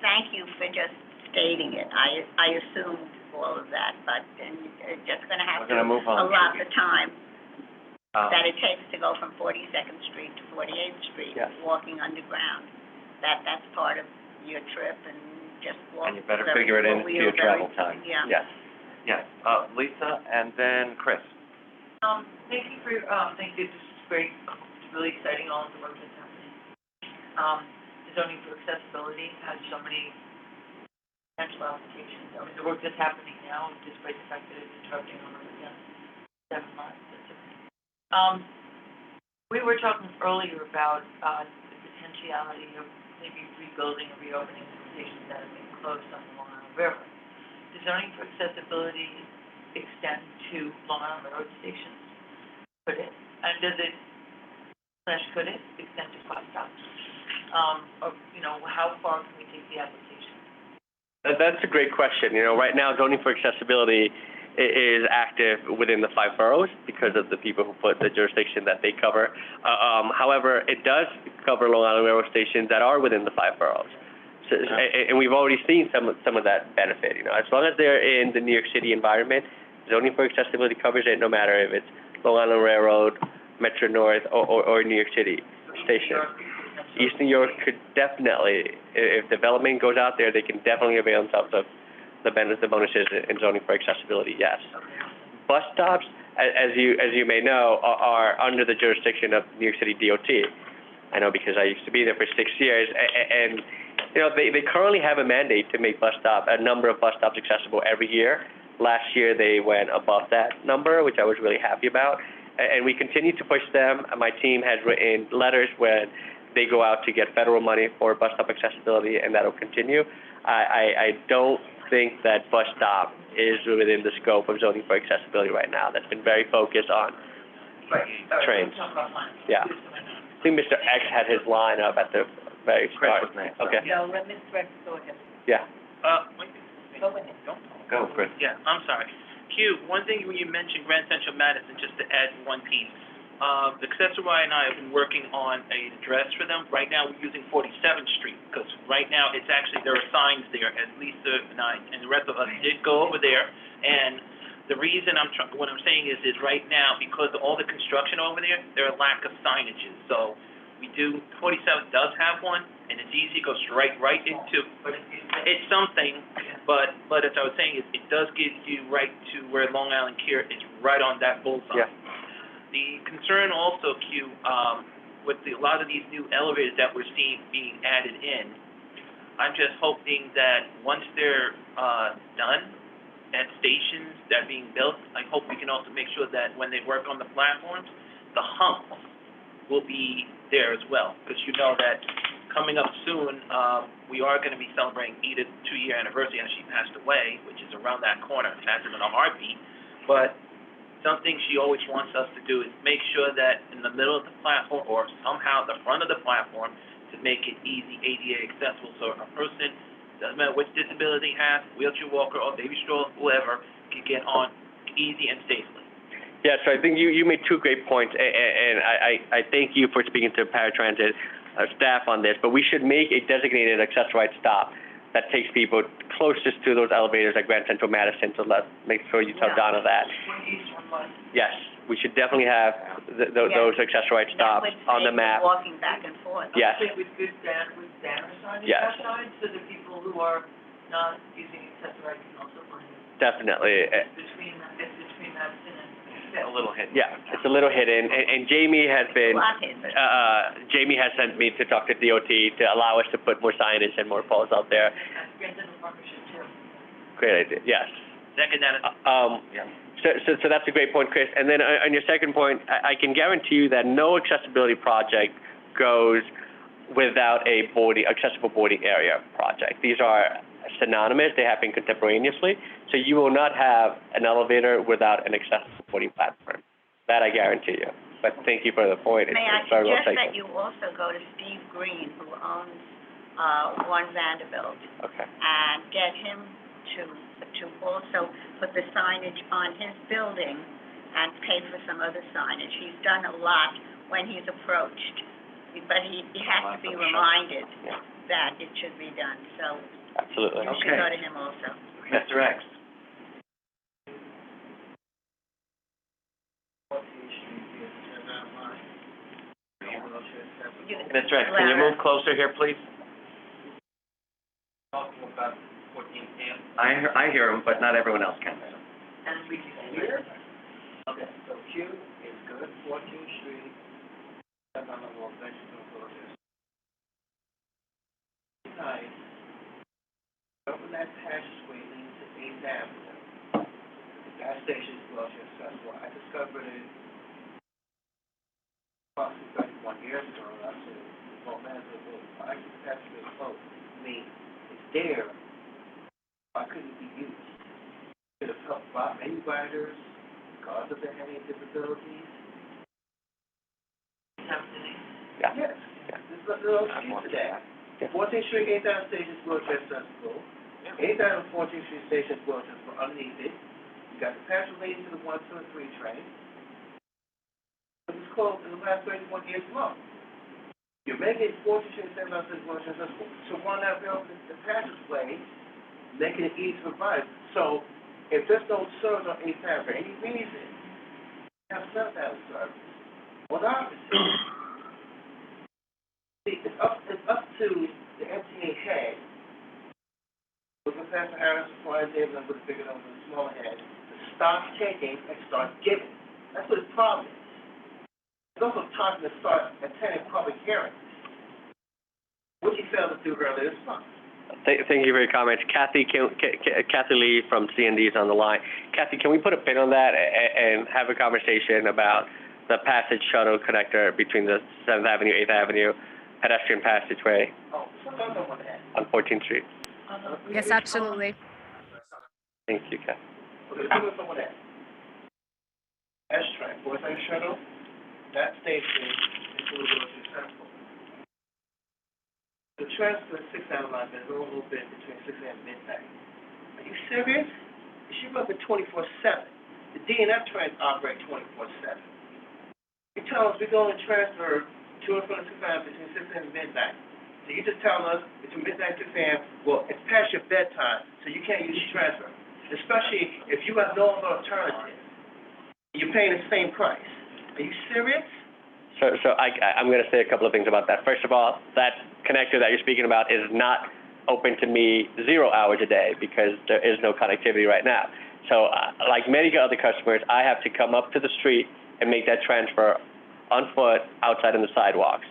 S4: thank you for just stating it. I assumed all of that, but it's just going to have to allot the time that it takes to go from 42nd Street to 48th Street,
S9: yes,
S4: walking underground. That's part of your trip, and just walk.
S2: And you better figure it into your travel time.
S4: Yeah.
S9: Yes.
S2: Yes. Lisa, and then Chris.
S1: Thank you for, thank you, this is great, it's really exciting, all of the work that's happening. Zoning for accessibility has so many potential applications. The work that's happening now, despite the fact that it's interrupting over 7 months, that's okay. We were talking earlier about, the potentiality of maybe rebuilding or reopening the stations that have been closed on the Long Island Railroad. Does zoning for accessibility extend to Long Island Railroad stations? Could it? And could it extend to bus stops? How far can we take the application?
S9: That's a great question. Right now, zoning for accessibility is active within the 5 boroughs because of the people who put the jurisdiction that they cover. However, it does cover Long Island Railroad stations that are within the 5 boroughs. So, and we've already seen some of that benefit. As long as they're in the New York City environment, zoning for accessibility covers it no matter if it's Long Island Railroad, Metro North, or New York City station. East New York could definitely, if development goes out there, they can definitely avail themselves of the bonuses in zoning for accessibility, yes. Bus stops, as you may know, are under the jurisdiction of New York City DOT. I know because I used to be there for 6 years, and they currently have a mandate to make a number of bus stops accessible every year. Last year they went above that number, which I was really happy about, and we continue to push them. My team has written letters when they go out to get federal money for bus stop accessibility, and that'll continue. I don't think that bus stop is within the scope of zoning for accessibility right now. That's been very focused on trains. Yeah. I think Mr. X had his line up at the very start. Okay.
S8: No, let Ms. Rex go ahead.
S9: Yeah.
S8: Go ahead.
S2: Go, Chris.
S3: Yeah, I'm sorry. Q, one thing when you mentioned Grand Central Madison, just to add one piece. The Access-a-Ride and I have been working on an address for them. Right now, we're using 47th Street, because right now, it's actually, there are signs there, as Lisa and I, and the rest of us did go over there, and the reason what I'm saying is right now, because of all the construction over there are a lack of signages. So, 47 does have one, and it's easy, it goes right into, it's something, but as I was saying, it does get you right to where Long Island Care is right on that bullseye.
S9: Yeah.
S3: The concern also, Q, with a lot of these new elevators that we're seeing being added in, I'm just hoping that once they're done at stations that are being built, I hope we can also make sure that when they work on the platforms, the humps will be there as well. Because you know that coming up soon, we are going to be celebrating Edith's 2-year anniversary, and she passed away, which is around that corner, faster than a heartbeat. But something she always wants us to do is make sure that in the middle of the platform, or somehow the front of the platform, to make it easy, ADA accessible, so a person, doesn't matter which disability they have, wheelchair walker or baby stroller, whoever, can get on easy and safely.
S9: Yeah, so I think you made two great points, and I thank you for speaking to paratransit staff on this, but we should make a designated access-right stop that takes people closest to those elevators at Grand Central Madison, so let's make sure you tell Donna that. Yes, we should definitely have those access-right stops on the map.
S4: Walking back and forth.
S9: Yes.
S1: I think with good banner signage
S9: Yes.
S1: outside, so that people who are not using accessories can also find it.
S9: Definitely.
S1: Between Madison and
S2: A little hidden.
S9: Yeah, it's a little hidden, and Jamie has been,
S4: Lot hidden.
S9: Jamie has sent me to talk to DOT to allow us to put more signage and more poles out there.
S1: Grand Central Partnership too.
S9: Great idea, yes.
S3: Second, that is,
S9: So that's a great point, Chris. And then on your second point, I can guarantee you that no accessibility project goes without a accessible boarding area project. These are synonymous, they happen contemporaneously, so you will not have an elevator without an accessible boarding platform. That I guarantee you. But thank you for the point.
S4: May I
S9: It's very well
S4: suggest
S9: taken.
S4: that you also go to Steve Green, who owns, 1 Vanderbilt,
S9: Okay.
S4: and get him to also put the signage on his building and pay for some other signage. He's done a lot when he's approached, but he has to be reminded
S9: Yeah.
S4: that it should be done, so
S9: Absolutely.
S4: you should go to him also.
S2: Mr. X. Mr. X, can you move closer here, please?
S3: talking about 14
S2: I hear him, but not everyone else can.
S1: And we can hear.
S3: Okay, so Q is good, 14th Street, and on the wall, vegetable gorgeous. Nice. Open that passageway leading to 8th Avenue. The gas station is well accessible. I discovered it approximately 31 years ago, and I said, well, man, I can passageway close. I mean, it's there. Why couldn't it be used? Could have helped many riders, because of their having disabilities.
S9: Yeah.
S3: Yes. There's no excuse to that. 14th Street, 8th Avenue Station is wheelchair accessible. 8th Avenue, 14th Street Station is wheelchair accessible underneath it. You got the passage lane to the 1, 2, and 3 train. It was closed in the last 31 years long. You're making 14th Street, 8th Avenue Station wheelchair accessible. So why not build the passageway, making it easy to ride? So if there's no service on 8th Avenue for any reason, have 7th Avenue service. Well, the opposite. See, it's up to the MTA head, with Professor Harris, Florida Davis, with a bigger nose and a smaller head, to stop taking and start giving. That's what his problem is. It's also time to start attending public hearings, which he failed to do earlier this month.
S9: Thank you for your comments. Kathy Lee from CND is on the line. Kathy, can we put a pin on that and have a conversation about the passage shuttle connector between the 7th Avenue, 8th Avenue pedestrian passageway
S3: Oh, so don't know what that.
S9: on 14th Street?
S11: Yes, absolutely.
S9: Thank you, Kathy.
S3: Okay, who was some of that? S-Train, Fourth Lane Shuttle, that station is really successful. The transfer 6 Avenue line is a little bit between 6 and midnight. Are you serious? It should run for 24/7. The DNF trains operate 24/7. You tell us we're going to transfer to and from 6 Avenue between 6 and midnight. So you just tell us between midnight and 6 a.m., well, it's past your bedtime, so you can't use the transfer. Especially if you have no other alternative. You're paying the same price. Are you serious?
S9: So I'm going to say a couple of things about that. First of all, that connector that you're speaking about is not open to me 0 hours a day because there is no connectivity right now. So like many other customers, I have to come up to the street and make that transfer on foot outside on the sidewalks.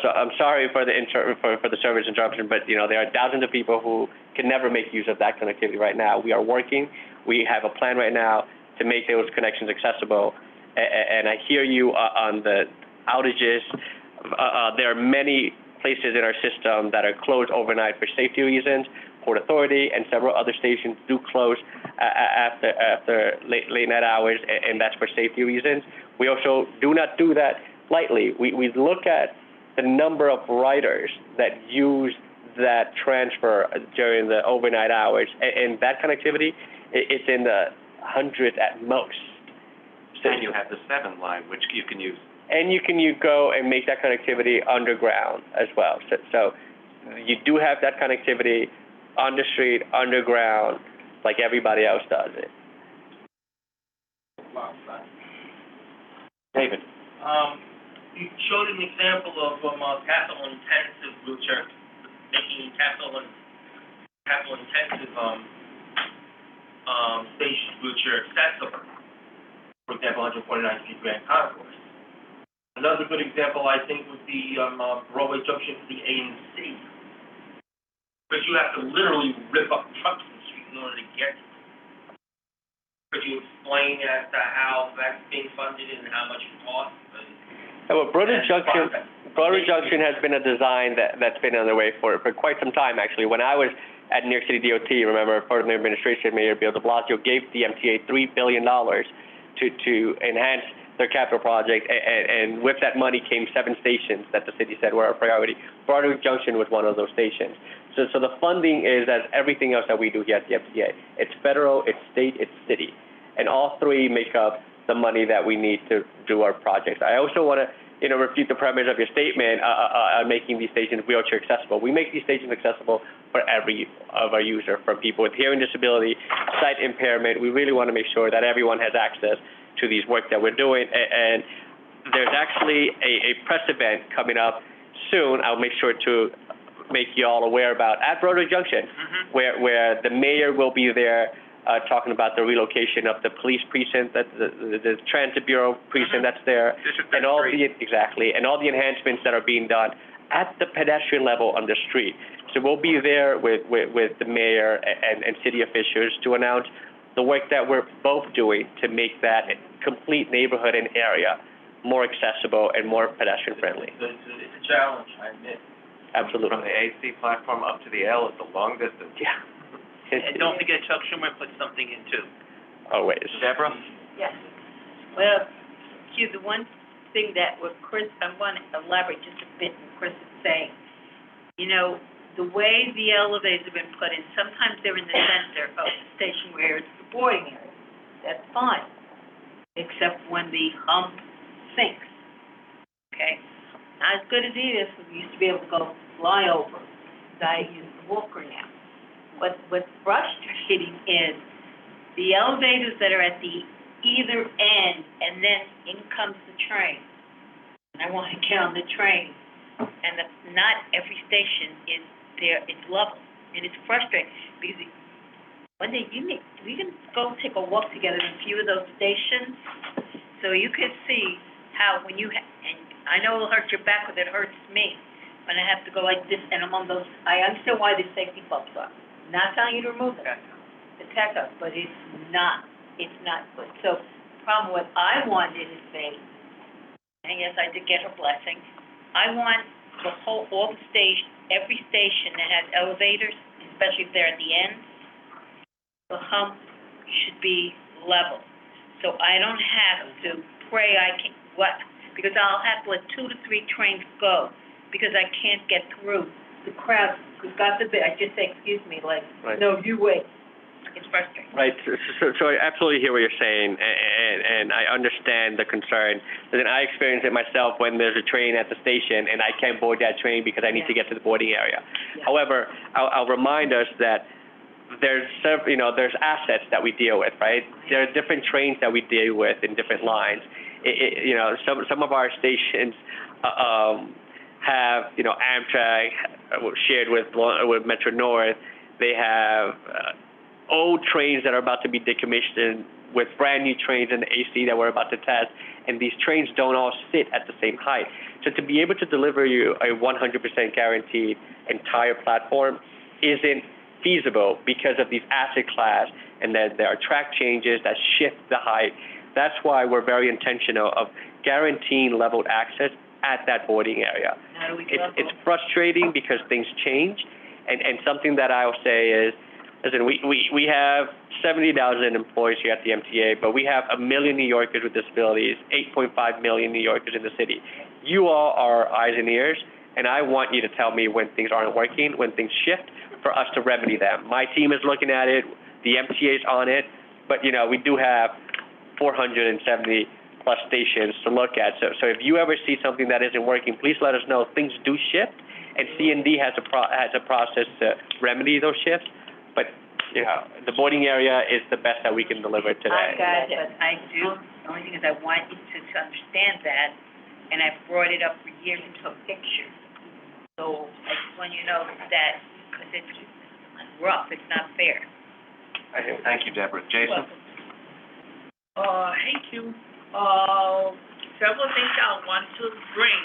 S9: So I'm sorry for the service interruption, but, you know, there are thousands of people who can never make use of that connectivity right now. We are working. We have a plan right now to make those connections accessible. And I hear you on the outages. There are many places in our system that are closed overnight for safety reasons. Port Authority and several other stations do close after late night hours, and that's for safety reasons. We also do not do that lightly. We look at the number of riders that use that transfer during the overnight hours, and that connectivity, it's in the hundreds at most.
S2: And you have the 7 line, which you can use.
S9: And you can go and make that connectivity underground as well. So you do have that connectivity on the street, underground, like everybody else does it.
S2: David?
S3: You showed an example of capital-intensive wheelchair, making capital-intensive station wheelchair accessible. For example, 149th Street Grand Concourse. Another good example, I think, would be Broadway Junction to the A&C. Because you have to literally rip up trucks in the street in order to get to it. Could you explain as to how that's being funded and how much it costs?
S9: Well, Broadway Junction has been a design that's been on the way for quite some time, actually. When I was at New York City DOT, remember, part of the administration, Mayor Bill de Blasio gave the MTA $3 billion to enhance their capital project, and with that money came 7 stations that the city said were a priority. Broadway Junction was one of those stations. So the funding is as everything else that we do here at the MTA. It's federal, it's state, it's city. And all 3 make up the money that we need to do our projects. I also want to, refute the premise of your statement on making these stations wheelchair accessible. We make these stations accessible for every of our user, from people with hearing disability, sight impairment. We really want to make sure that everyone has access to these work that we're doing. And there's actually a press event coming up soon. I'll make sure to make you all aware about at Broadway Junction, where the mayor will be there talking about the relocation of the police precinct, the Transit Bureau precinct that's there, and all the enhancements that are being done at the pedestrian level on the street. So we'll be there with the mayor and city officials to announce the work that we're both doing to make that complete neighborhood and area more accessible and more pedestrian friendly.
S3: It's a challenge, I admit.
S9: Absolutely.
S2: From the AC platform up to the L is a long distance.
S9: Yeah.
S3: And don't forget Chuck Schumer put something in too.
S9: Always.
S2: Deborah?
S8: Yes. Well, Hugh, the one thing that I want to elaborate just a bit on Chris is saying, the way the elevators have been put in, sometimes they're in the center of the station where it's the boarding area. That's fine, except when the hump sinks, okay? Not as good as it is, we used to be able to go fly over. I use the walker now. What's frustrating is the elevators that are at the either end, and then in comes the train. And I want to get on the train, and not every station is there, it's level, and it's frustrating, because one day we can go take a walk together in a few of those stations, so you can see how when and I know it'll hurt your back, but it hurts me when I have to go like this, and I'm on those, I understand why the safety bumps are. I'm not telling you to remove it, protect us, but it's not good. So the problem what I wanted is and yes, I did get her blessing, I want all the station, every station that has elevators, especially if they're at the end, the hump should be level. So I don't have to pray because I'll have to let 2 to 3 trains go, because I can't get through the crowd, because God forbid, I just say, excuse me, like,
S9: right.
S3: No, you wait.
S8: It's frustrating.
S9: Right. So I absolutely hear what you're saying, and I understand the concern. And I experience it myself when there's a train at the station and I can't board that train because I need to get to the boarding area.
S8: Yeah.
S9: However, I'll remind us that there's assets that we deal with, right? There are different trains that we deal with in different lines. Some of our stations have Amtrak shared with Metro North. They have old trains that are about to be decommissioned with brand new trains and the AC that we're about to test, and these trains don't all sit at the same height. So to be able to deliver you a 100% guaranteed entire platform isn't feasible because of these asset class, and that there are track changes that shift the height. That's why we're very intentional of guaranteeing leveled access at that boarding area.
S8: How do we
S9: It's frustrating because things change, and something that I'll say is, listen, we have 70,000 employees here at the MTA, but we have 1 million New Yorkers with disabilities, 8.5 million New Yorkers in the city. You all are eyes and ears, and I want you to tell me when things aren't working, when things shift, for us to remedy them. My team is looking at it, the MTA is on it, but, you know, we do have 470 plus stations to look at. So if you ever see something that isn't working, please let us know. Things do shift, and C&D has a process to remedy those shifts. But, you know, the boarding area is the best that we can deliver today.
S8: I got it, but the only thing is I want you to understand that, and I've brought it up for years into a picture. So I just want you to know that, because it's rough, it's not fair.
S2: Thank you, Deborah. Jason?
S12: Thank you. Several things I want to bring.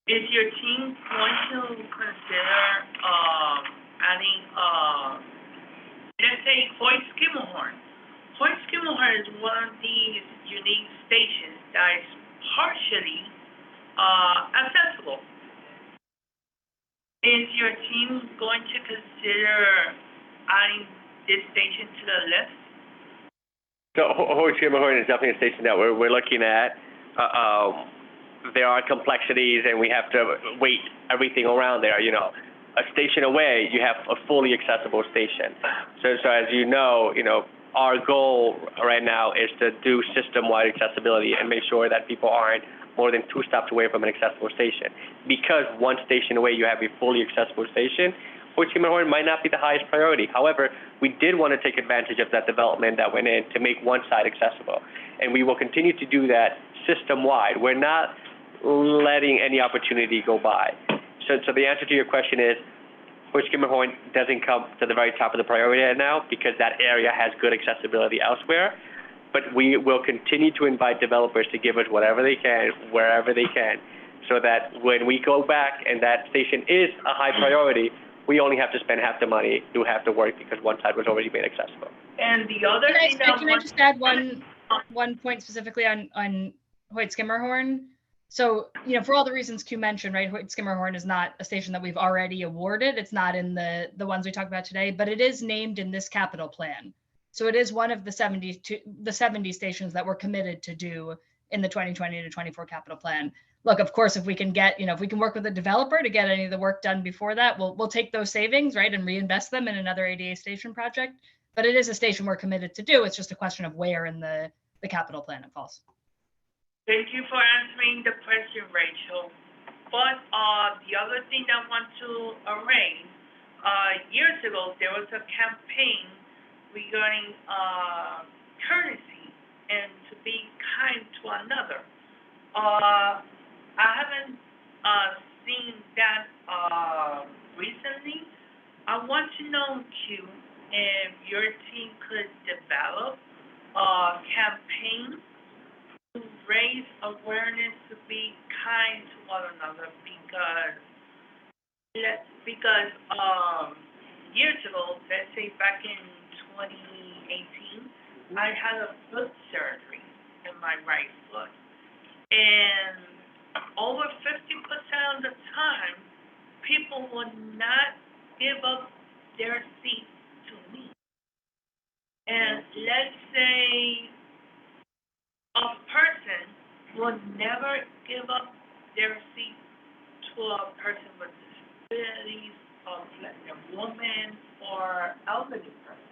S12: Is your team going to consider, adding, let's say, Hoyt Skimmelhorn? Hoyt Skimmelhorn is one of these unique stations that is partially, accessible. Is your team going to consider adding this station to the list?
S9: So Hoyt Skimmelhorn is definitely a station that we're looking at. There are complexities, and we have to weight everything around there. You know, a station away, you have a fully accessible station. So as you know, our goal right now is to do system-wide accessibility and make sure that people aren't more than 2 stops away from an accessible station. Because one station away, you have a fully accessible station, Hoyt Skimmelhorn might not be the highest priority. However, we did want to take advantage of that development that went in to make one side accessible. And we will continue to do that system-wide. We're not letting any opportunity go by. So the answer to your question is, Hoyt Skimmelhorn doesn't come to the very top of the priority right now because that area has good accessibility elsewhere. But we will continue to invite developers to give us whatever they can, wherever they can, so that when we go back and that station is a high priority, we only have to spend half the money, do half the work, because one side was already made accessible.
S12: And the other thing that
S10: Can I just add one point specifically on Hoyt Skimmelhorn? So, for all the reasons Q mentioned, right, Hoyt Skimmelhorn is not a station that we've already awarded. It's not in the ones we talked about today, but it is named in this capital plan. So it is one of the 70 stations that we're committed to do in the 2020 to 24 capital plan. Look, of course, if we can get, if we can work with a developer to get any of the work done before that, we'll take those savings, right, and reinvest them in another ADA station project. But it is a station we're committed to do. It's just a question of where in the capital plan it falls.
S12: Thank you for answering the question, Rachel. But the other thing I want to arrange, years ago, there was a campaign regarding courtesy and to be kind to another. I haven't seen that recently. I want to know, Q, if your team could develop a campaign to raise awareness to be kind to one another, because years ago, let's say back in 2018, I had a foot surgery in my right foot, and over 50% of the time, people would not give up their seat to me. And let's say a person would never give up their seat to a person with disabilities, a woman, or elderly person.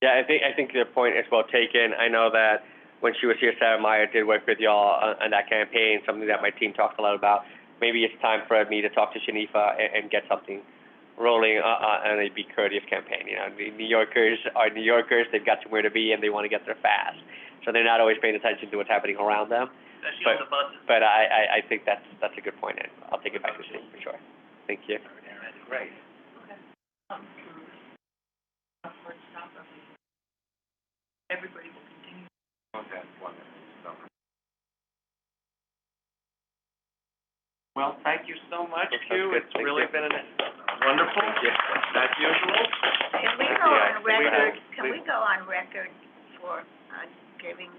S9: Yeah, I think your point is well taken. I know that when she was here, Sarah Meyer did work with y'all on that campaign, something that my team talked a lot about. Maybe it's time for me to talk to Shanifa and get something rolling on a Be Courteous campaign. The New Yorkers are New Yorkers. They've got somewhere to be, and they want to get there fast. So they're not always paying attention to what's happening around them.
S3: Especially on the buses.
S9: But I think that's a good point, and I'll take it back to the team for sure. Thank you.
S3: Great.
S2: you.
S9: Good,
S2: It's
S9: thank
S2: really
S9: you.
S2: been wonderful, as usual.
S4: Can we
S9: Yeah,
S4: go on
S9: thank you.
S4: record, can we go on record for, giving?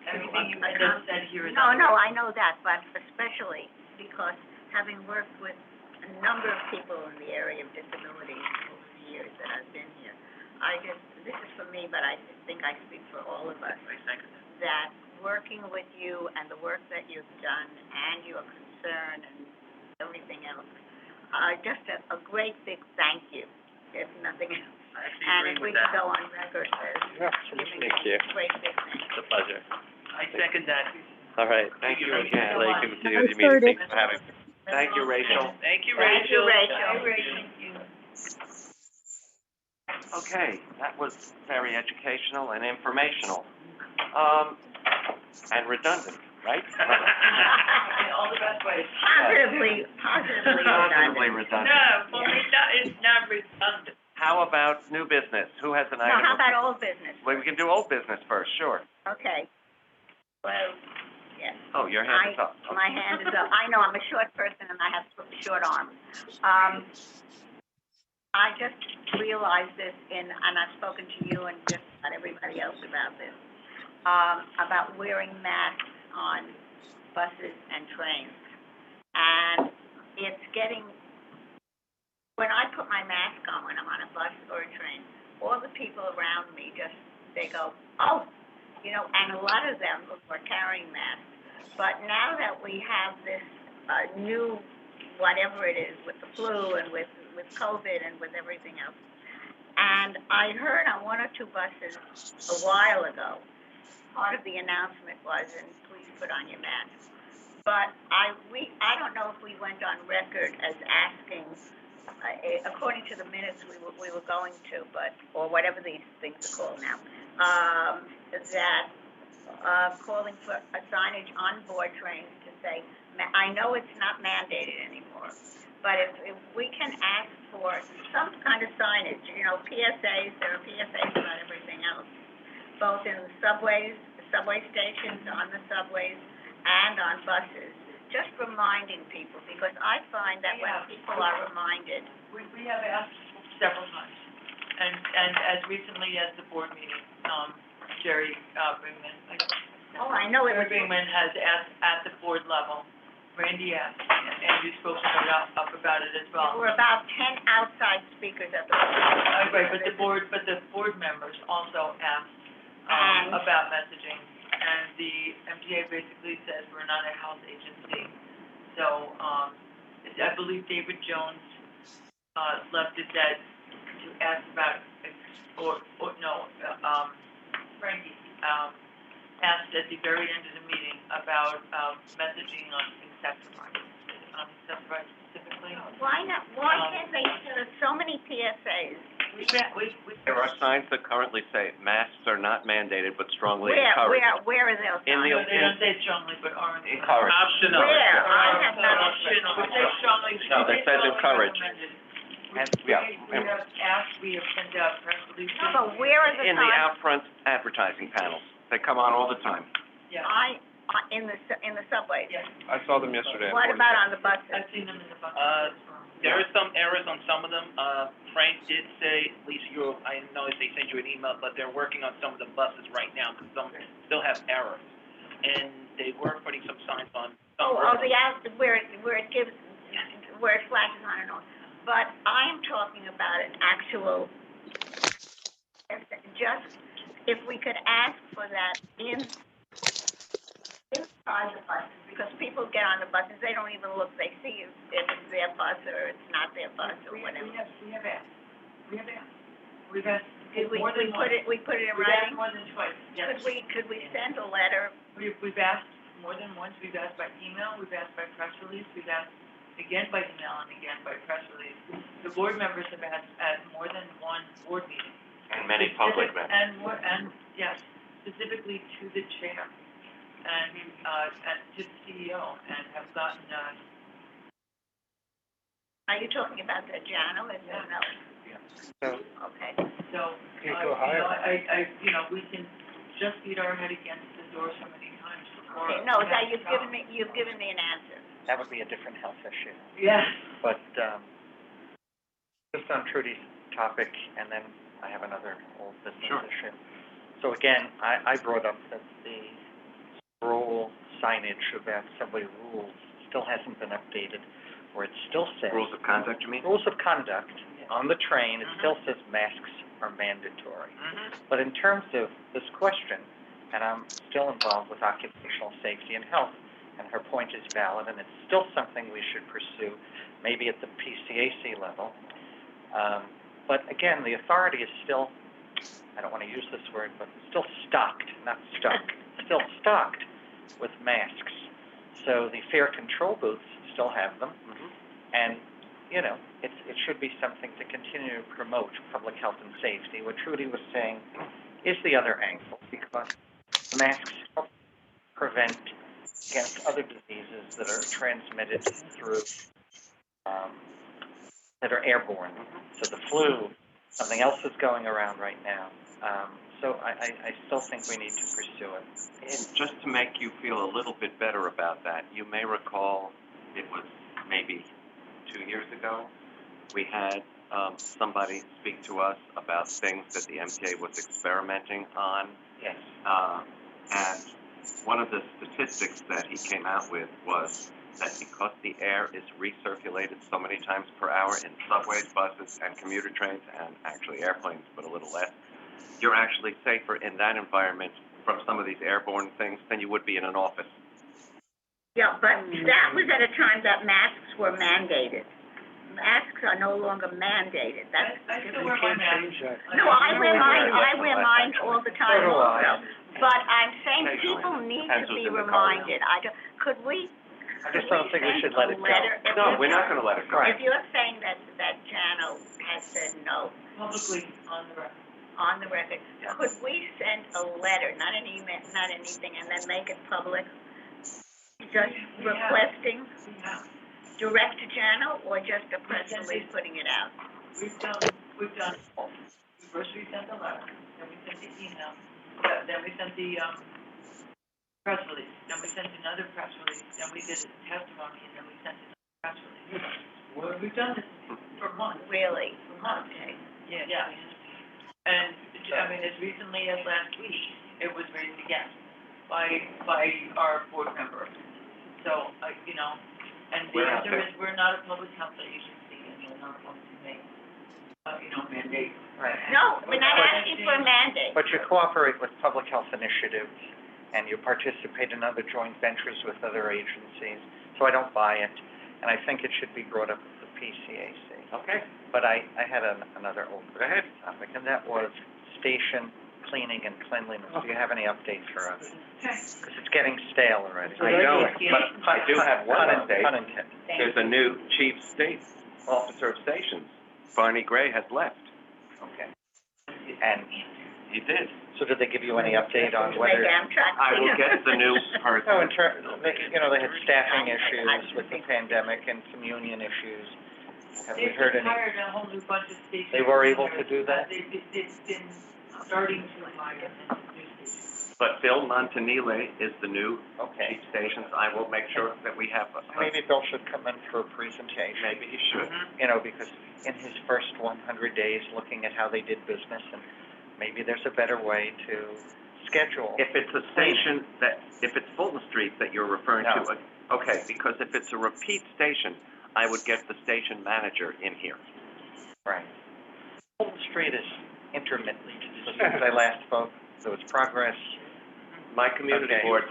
S1: Everything you
S4: a
S1: just said here is.
S4: No, no, I know that, but especially because having worked with a number of people in the area of disabilities over the years that I've been here, this is for me, but I think I speak for all of us, that working with you and the work that you've done and your concern and everything else, just a great big thank you, if nothing else.
S3: I actually
S4: And
S3: agree
S4: if we
S3: with
S4: can
S3: that.
S4: go on record as giving
S9: Thank you.
S4: a great big thank you.
S9: It's a pleasure.
S3: I second that.
S9: All right.
S2: Thank you
S9: Like,
S2: again.
S9: continue with your meeting. Thanks for having me.
S2: Thank you, Rachel.
S3: Thank you,
S4: Thank you,
S3: Rachel.
S4: Rachel.
S2: Okay, that was very educational and informational. And redundant, right?
S1: In all the best ways.
S4: Positively
S2: Positively
S4: redundant.
S2: redundant.
S12: No, for me, that is not redundant.
S2: How about new business? Who has an
S4: No,
S2: item?
S4: how about old business?
S2: Well, we can do old business first, sure.
S4: Okay. Well, yes.
S2: Oh, your hand is up.
S4: My hand is up. I know, I'm a short person and I have short arms. I just realized this and I've spoken to you and just about everybody else about this, about wearing masks on buses and trains. And it's getting, when I put my mask on when I'm on a bus or a train, all the people around me they go, oh, and a lot of them were carrying masks. But now that we have this new, whatever it is, with the flu and with COVID and with everything else, and I heard on one or two buses a while ago, part of the announcement was, and please put on your mask. But I don't know if we went on record as asking, according to the minutes we were going to, or whatever these things are called now, calling for a signage on board trains to say, I know it's not mandated anymore, but if we can ask for some kind of signage, PSAs, there are PSAs about everything else, both in the subways, the subway stations, on the subways, and on buses, just reminding people, because I find that when people are reminded.
S1: We have asked several times, and as recently as the board meeting, Jerry Bingman.
S4: Oh, I know it was.
S1: Jerry Bingman has asked at the board level. Randy asked, and Andrew spoke up about it as well.
S4: There were about 10 outside speakers at the.
S1: Right, but the board members also asked about messaging, and the MTA basically says we're not a health agency. So, I believe David Jones left it that to ask about, Frankie asked at the very end of the meeting about messaging on insecticides, specifically.
S4: Why not? Why can't they? There's so many PSAs.
S2: There are signs that currently say masks are not mandated but strongly
S4: Where
S2: encouraged.
S4: are those?
S2: In the-
S1: They don't say strongly, but are
S2: Encouraged.
S3: Optional.
S4: Where? I have not.
S12: Optional.
S1: We say strongly.
S2: No,
S1: we
S2: they
S1: say
S2: said
S1: strongly
S2: encouraged.
S1: recommended.
S2: And,
S1: We
S2: yeah,
S1: have asked, we have sent out press releases.
S4: No, but where are the
S2: in the
S4: signs?
S2: out front advertising panels. They come on all the time.
S1: Yeah,
S4: In the subways.
S1: yes,
S2: I saw them yesterday.
S4: What about on the buses?
S1: I've seen them in the buses.
S3: There are some errors on some of them. Frank did say, Lisa, I know they sent you an email, but they're working on some of the buses right now, because some still have errors. And they were putting some signs on some.
S4: The out, where it flashes on and on. But I'm talking about an actual, just, if we could ask for that inside the buses, because people get on the buses, they don't even look, they see if it's their bus or it's not their bus or whatever.
S1: We have asked. We've asked more than
S4: We
S1: once.
S4: put it in
S1: We've asked
S4: writing?
S1: more than twice, yes.
S4: Could we send a letter?
S1: We've asked more than once, we've asked by email, we've asked by press release, we've asked again by email and again by press release. The board members have asked at more than one board meeting.
S2: And many public members.
S1: And yes, specifically to the chair and to the CEO, and have gotten,
S4: Are you talking about the journalist or no? Okay.
S1: so, we can just beat our head against the door so many times before.
S4: Okay, no, that you've given me an answer.
S5: that would be a different health issue.
S1: Yeah.
S5: But, just on Trudy's topic, and then I have another old business
S2: Sure.
S5: issue. So again, I brought up that the scroll signage about subway rules still hasn't been updated, where it still says.
S2: Rules of conduct, you mean?
S5: Rules of conduct on the train, it still says masks are mandatory. But in terms of this question, and I'm still involved with occupational safety and health, and her point is valid, and it's still something we should pursue, maybe at the PCAC level. But again, the authority is still, I don't want to use this word, but still stocked, not stuck, still stocked with masks. So the fare control booths still have them, and, you know, it should be something to continue to promote public health and safety. What Trudy was saying is the other angle, because masks help prevent against other diseases that are transmitted through, that are airborne. So the flu, something else is going around right now. So I still think we need to pursue it.
S2: And just to make you feel a little bit better about that, you may recall it was maybe 2 years ago, we had somebody speak to us about things that the MTA was experimenting on.
S5: Yes.
S2: And one of the statistics that he came out with was that because the air is recirculated so many times per hour in subways, buses, and commuter trains, and actually airplanes, but a little less, you're actually safer in that environment from some of these airborne things than you would be in an office.
S4: Yeah, but that was at a time that masks were mandated. Masks are no longer mandated. That's
S1: I still wear my mask.
S4: No, I wear mine all the time
S5: So do I.
S4: also. But I'm saying people need
S2: Depends
S4: to
S2: who's
S4: be
S2: in the car.
S4: reminded. Could we?
S5: I just don't think we should let it go.
S2: No, we're not going to let it go.
S4: If you're saying that Jano has said no
S1: Publicly on the record.
S4: on the record, could we send a letter, not an email, not anything, and then make it public? Just requesting, direct to Jano, or just a press release putting it out?
S1: We've done both. First we sent the letter, then we sent the email, then we sent the, press release, then we sent another press release, then we did a testimony, and then we sent another press release. Well, we've done this for months.
S4: Really?
S1: For months.
S4: Okay.
S1: Yeah. And, I mean, as recently as last week, it was raised again by our board member. So, you know, and the
S2: We're out
S1: answer
S2: there.
S1: is, we're not a public health agency, and we're not going to make, mandate.
S5: Right.
S4: No, we're not asking for a mandate.
S5: But you cooperate with public health initiatives, and you participate in other joint ventures with other agencies, so I don't buy it, and I think it should be brought up at the PCAC.
S2: Okay.
S5: But I had another old
S2: Go ahead.
S5: topic, and that was station cleaning and cleanliness. Do you have any updates for us? Because it's getting stale already.
S2: I know, but I do have one update.
S5: Pun intended.
S2: There's a new chief state officer of stations. Barney Gray has left.
S5: Okay. And
S2: He did.
S5: so did they give you any update on
S4: Make
S5: whether?
S4: Amtrak.
S2: I will get the new person.
S5: No, they had staffing issues with the pandemic and some union issues. Have we heard
S1: They've
S5: any?
S1: hired a whole new bunch of stations.
S5: They were able to do that?
S1: They've been starting to hire new stations.
S2: But Bill Montanile is the new
S5: Okay.
S2: chief stations. I will make sure that we have,
S5: Maybe Bill should come in for a presentation,
S2: maybe he should.
S5: you know, because in his first 100 days, looking at how they did business, and maybe there's a better way to schedule.
S2: If it's a station if it's Fulton Street that you're referring
S5: No.
S2: to, okay, because if it's a repeat station, I would get the station manager in here.
S5: Right. Fulton Street is intermittent, so since I last spoke, there was progress.
S2: My community
S5: Okay.
S2: board,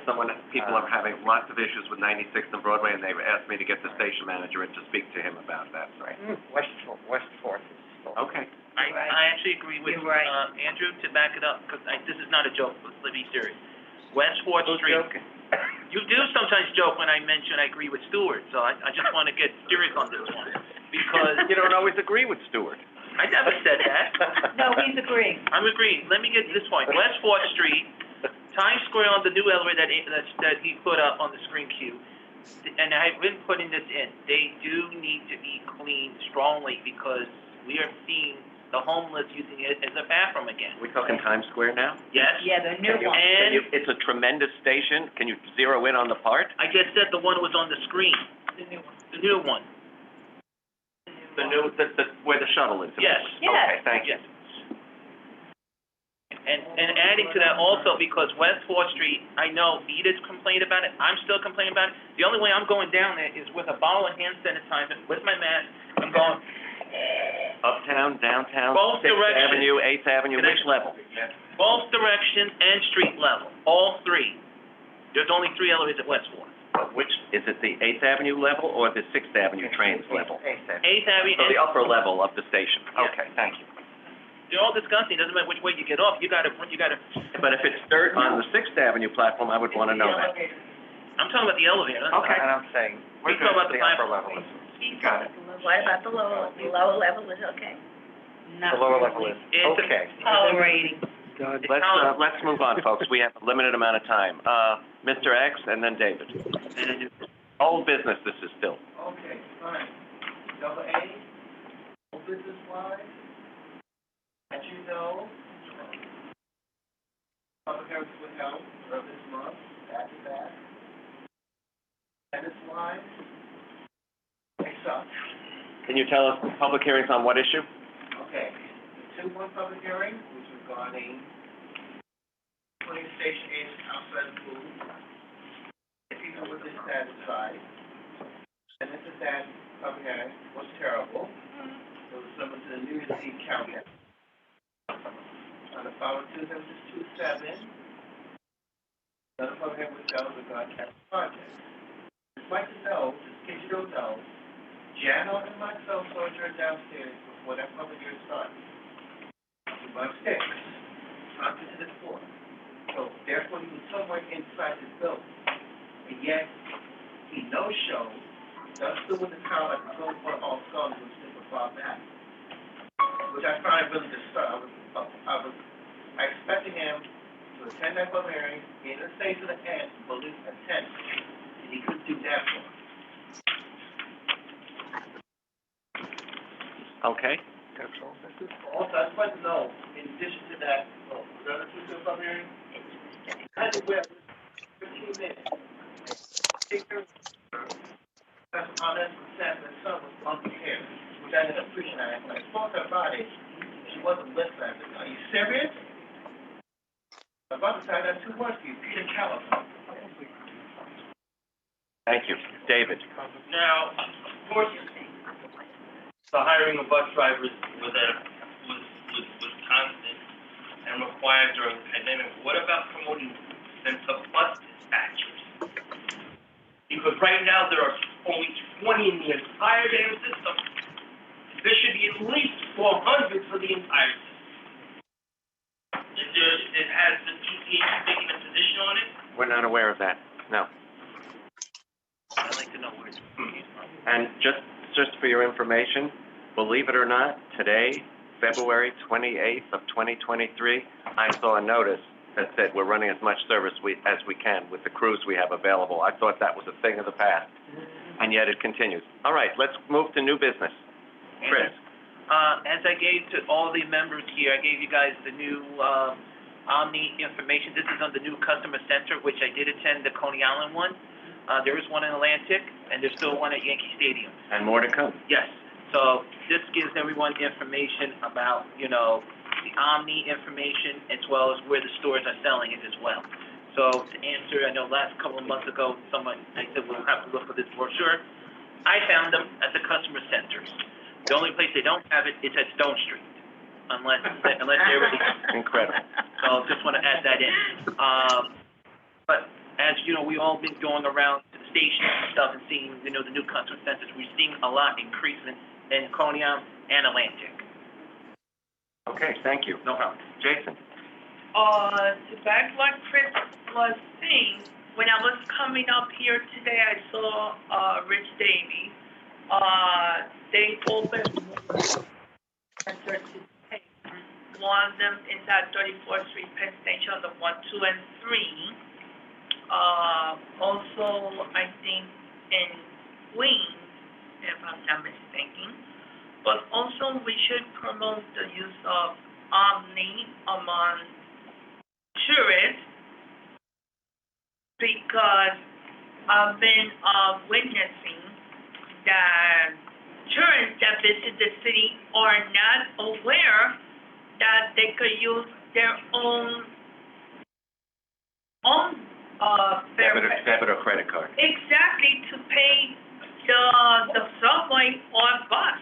S2: people are having lots of issues with 96th and Broadway, and they've asked me to get the station manager in to speak to him about that.
S5: Right. West Fourth is still.
S2: Okay.
S3: I actually agree with,
S8: You're right.
S3: Andrew, to back it up, because this is not a joke, let's be serious. West Fourth
S2: Who's
S3: Street.
S2: joking?
S3: You do sometimes joke when I mention I agree with Stewart, so I just want to get serious on this one, because
S2: You don't always agree with Stewart.
S3: I never said that.
S8: No, he's agreeing.
S3: I'm agreeing. Let me get to this point. West Fourth Street, Times Square on the new elevator that he put up on the screen queue, and I've been putting this in. They do need to be cleaned strongly because we are seeing the homeless using it as a bathroom again.
S2: We're talking Times Square now?
S3: Yes?
S8: Yeah, the new one.
S3: And
S2: It's a tremendous station. Can you zero in on the part?
S3: I just said the one was on the screen. The new one.
S2: where the shuttle is?
S3: Yes.
S2: Okay, thank you.
S3: Yes. And adding to that also, because West 4th Street, I know Edith complained about it, I'm still complaining about it. The only way I'm going down there is with a bottle of hand sanitizer, with my mask, I'm going
S2: Uptown, downtown,
S3: Both
S2: Sixth
S3: directions.
S2: Avenue, Eighth Avenue, which level?
S3: both directions and street level, all three. There's only 3 elevators at West 4th.
S2: Which, is it the Eighth Avenue level or the Sixth Avenue trains level?
S3: 8th Avenue,
S2: So the
S3: and
S2: upper level of the station?
S3: Yeah.
S2: Okay, thank you.
S3: they're all disgusting, doesn't matter which way you get off, you gotta,
S2: But if it's dirt on the Sixth Avenue platform, I would want to know that.
S3: I'm talking about the elevator.
S2: Okay.
S5: And I'm saying, we're
S3: He's
S5: good
S3: talking about
S5: with
S3: the
S5: the upper
S3: platform.
S5: level. Got it.
S4: What about the lower? The lower level is okay?
S5: The lower level is,
S3: It's a-
S5: okay.
S8: Tolerating.
S2: Let's move on, folks. We have a limited amount of time. Mr. X and then David. Old business, this is still.
S13: Okay, fine. Number A, old business wise, as you know, public hearings were held this month, back to back. Attendance wise, they suck.
S2: Can you tell us public hearings on what issue?
S13: Okay, the 2-1 public hearing was regarding putting station agents outside the pool. If people were dissatisfied, and this is that public hearing was terrible. It was similar to the New York County. On the following Tuesday, which is 2/7, another public hearing was held regarding that project. Just like to know, just in case you don't know, Jano and myself sojourned downstairs before that public hearing started. We were upstairs, onto the floor. So therefore, he was somewhere inside the building. And yet, he no-showed, does still with the car like the phone for all scholars was super far back. Which I find really disturbing. I expected him to attend that public hearing, be in the state to the end, but at least attend. And he couldn't do that for us.
S2: Okay.
S13: Also, I just like to know, in addition to that, was that a Tuesday public hearing? I had to wait 15 minutes. That's honest, Sam, and son was unprepared, which I didn't appreciate. When I spoke to her about it, she wasn't listening. I said, are you serious? My brother said, I got 2 words for you, Peter Calico.
S2: Thank you. David.
S7: Now, of course, the hiring of bus drivers was constant and required during the pandemic. What about promoting them to bus dispatchers? Because right now, there are only 20 in the entire damn system. There should be at least 400 for the entire system. Has the PTA taken a position on it?
S2: We're not aware of that. No.
S3: I'd like to know where it's from.
S2: And just for your information, believe it or not, today, February 28th of 2023, I saw a notice that said we're running as much service as we can with the crews we have available. I thought that was a thing of the past, and yet it continues. All right, let's move to new business. Chris.
S3: As I gave to all the members here, I gave you guys the new, Omni information. This is on the new customer center, which I did attend the Coney Island one. There is one in Atlantic, and there's still one at Yankee Stadium.
S2: And more to come.
S3: Yes, so this gives everyone information about, the Omni information, as well as where the stores are selling it as well. So to answer, I know last couple of months ago, I said, we'll have to look for this brochure. I found them at the customer centers. The only place they don't have it is at Stone Street, unless they already.
S2: Incredible.
S3: So just want to add that in. But as you know, we all been going around to the stations and stuff and seeing, the new customer centers. We're seeing a lot increasing in Coney Island and Atlantic.
S2: Okay, thank you.
S3: No problem.
S2: Jason.
S12: To back what Chris was saying, when I was coming up here today, I saw, Rich Davies. They opened center today. One of them is at 34th Street, Penn Station, on the 1, 2, and 3. Also, I think in Queens, if I'm not mistaken. But also, we should promote the use of Omni among tourists, because I've been witnessing that tourists that visit the city are not aware that they could use their own,
S2: Debit or credit card.
S12: exactly, to pay the subway or bus.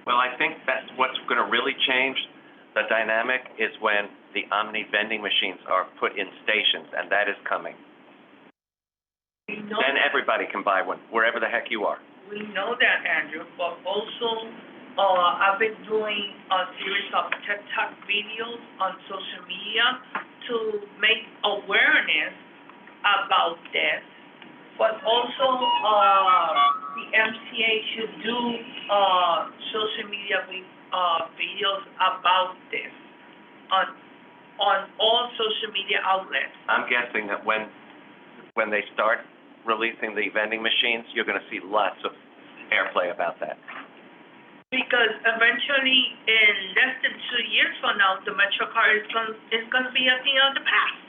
S2: Well, I think that's what's gonna really change the dynamic is when the Omni vending machines are put in stations, and that is coming.
S12: We know
S2: Then
S12: that.
S2: everybody can buy one, wherever the heck you are.
S12: We know that, Andrew, but also, I've been doing a series of TikTok videos on social media to make awareness about this. But also, the MCA should do, social media, videos about this on all social media outlets.
S2: I'm guessing that when they start releasing the vending machines, you're gonna see lots of airplay about that.
S12: Because eventually, in less than 2 years from now, the Metro card is gonna be a thing of the past.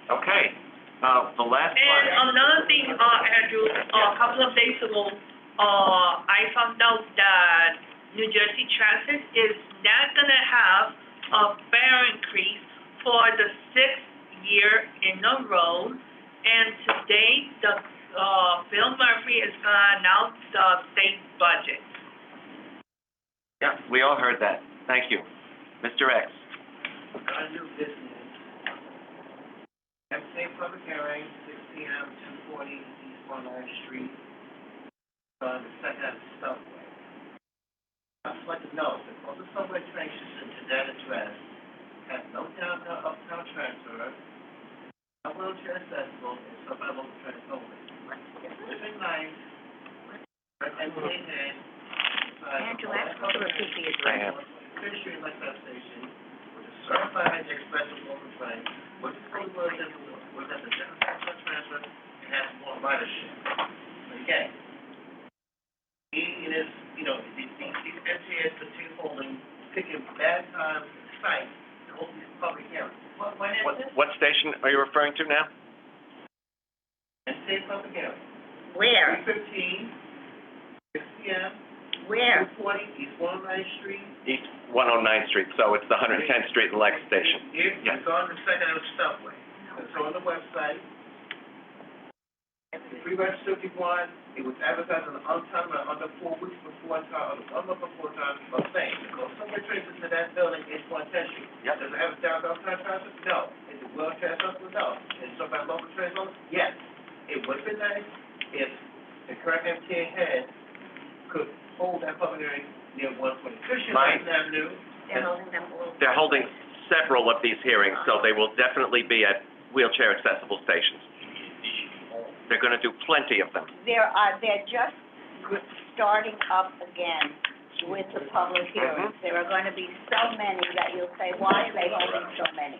S2: Okay, the last
S12: And
S2: part.
S12: another thing, Andrew, a couple of days ago, I found out that New Jersey Transit is not gonna have a fare increase for the 6th year in a row. And today, Bill Murphy is gonna announce the state budget.
S2: Yeah, we all heard that. Thank you. Mr. X.
S13: On new business. MCA public hearing, 6 p.m., 240 East 109th Street, on the second subway. I'd just like to know that all the subway train systems to that address have no downtown, uptown transfer, no wheelchair accessible, and survival trains only. Living nice, MCA head,
S4: Andrew, ask her to repeat the address.
S13: Fifth Street Light Station, with a certified expressible train, with the code was that the downtown transfer and has more ridership. Again, it is, these MTS continue holding, picking bad times, sites, to hold these public hearings. When is this?
S2: What station are you referring to now?
S13: MTA public hearing.
S4: Where?
S13: 3:15, 6 p.m.
S4: Where?
S13: 240 East 109th Street.
S2: East 109th Street, so it's the 110th Street and Lex Station.
S13: It's on the second of the subway. It's on the website. Pre-registered if you want. It was advertised on time, under 4 weeks before time, or 1 month before time, of saying, because subway trains into that building is 110th Street.
S2: Yep.
S13: Does it have a downtown transfer? No. Is it wheelchair accessible? No. Is it somebody local trains on? Yes. It would have been nice if the current MTA head could hold that public hearing near 125th Street,
S2: Right.
S13: Madison Avenue.
S4: They're holding them all.
S2: They're holding several of these hearings, so they will definitely be at wheelchair accessible stations. They're gonna do plenty of them.
S4: They're just starting up again with the public hearings. There are going to be so many that you'll say, why are they holding so many?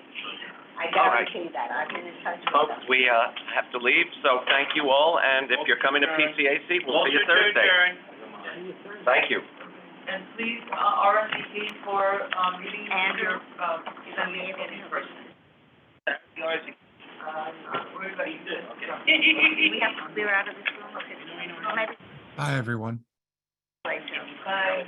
S4: I
S2: All right.
S4: guarantee that. I've been in touch with
S2: Folks,
S4: them.
S2: we, have to leave, so thank you all, and if you're coming to PCAC, we'll see you Thursday. Thank you.
S1: And please, RSVP for, meeting
S4: Andrew.
S1: sending in person.
S4: We're out of this room. Okay. Maybe
S14: Hi, everyone.
S4: later.
S1: Bye.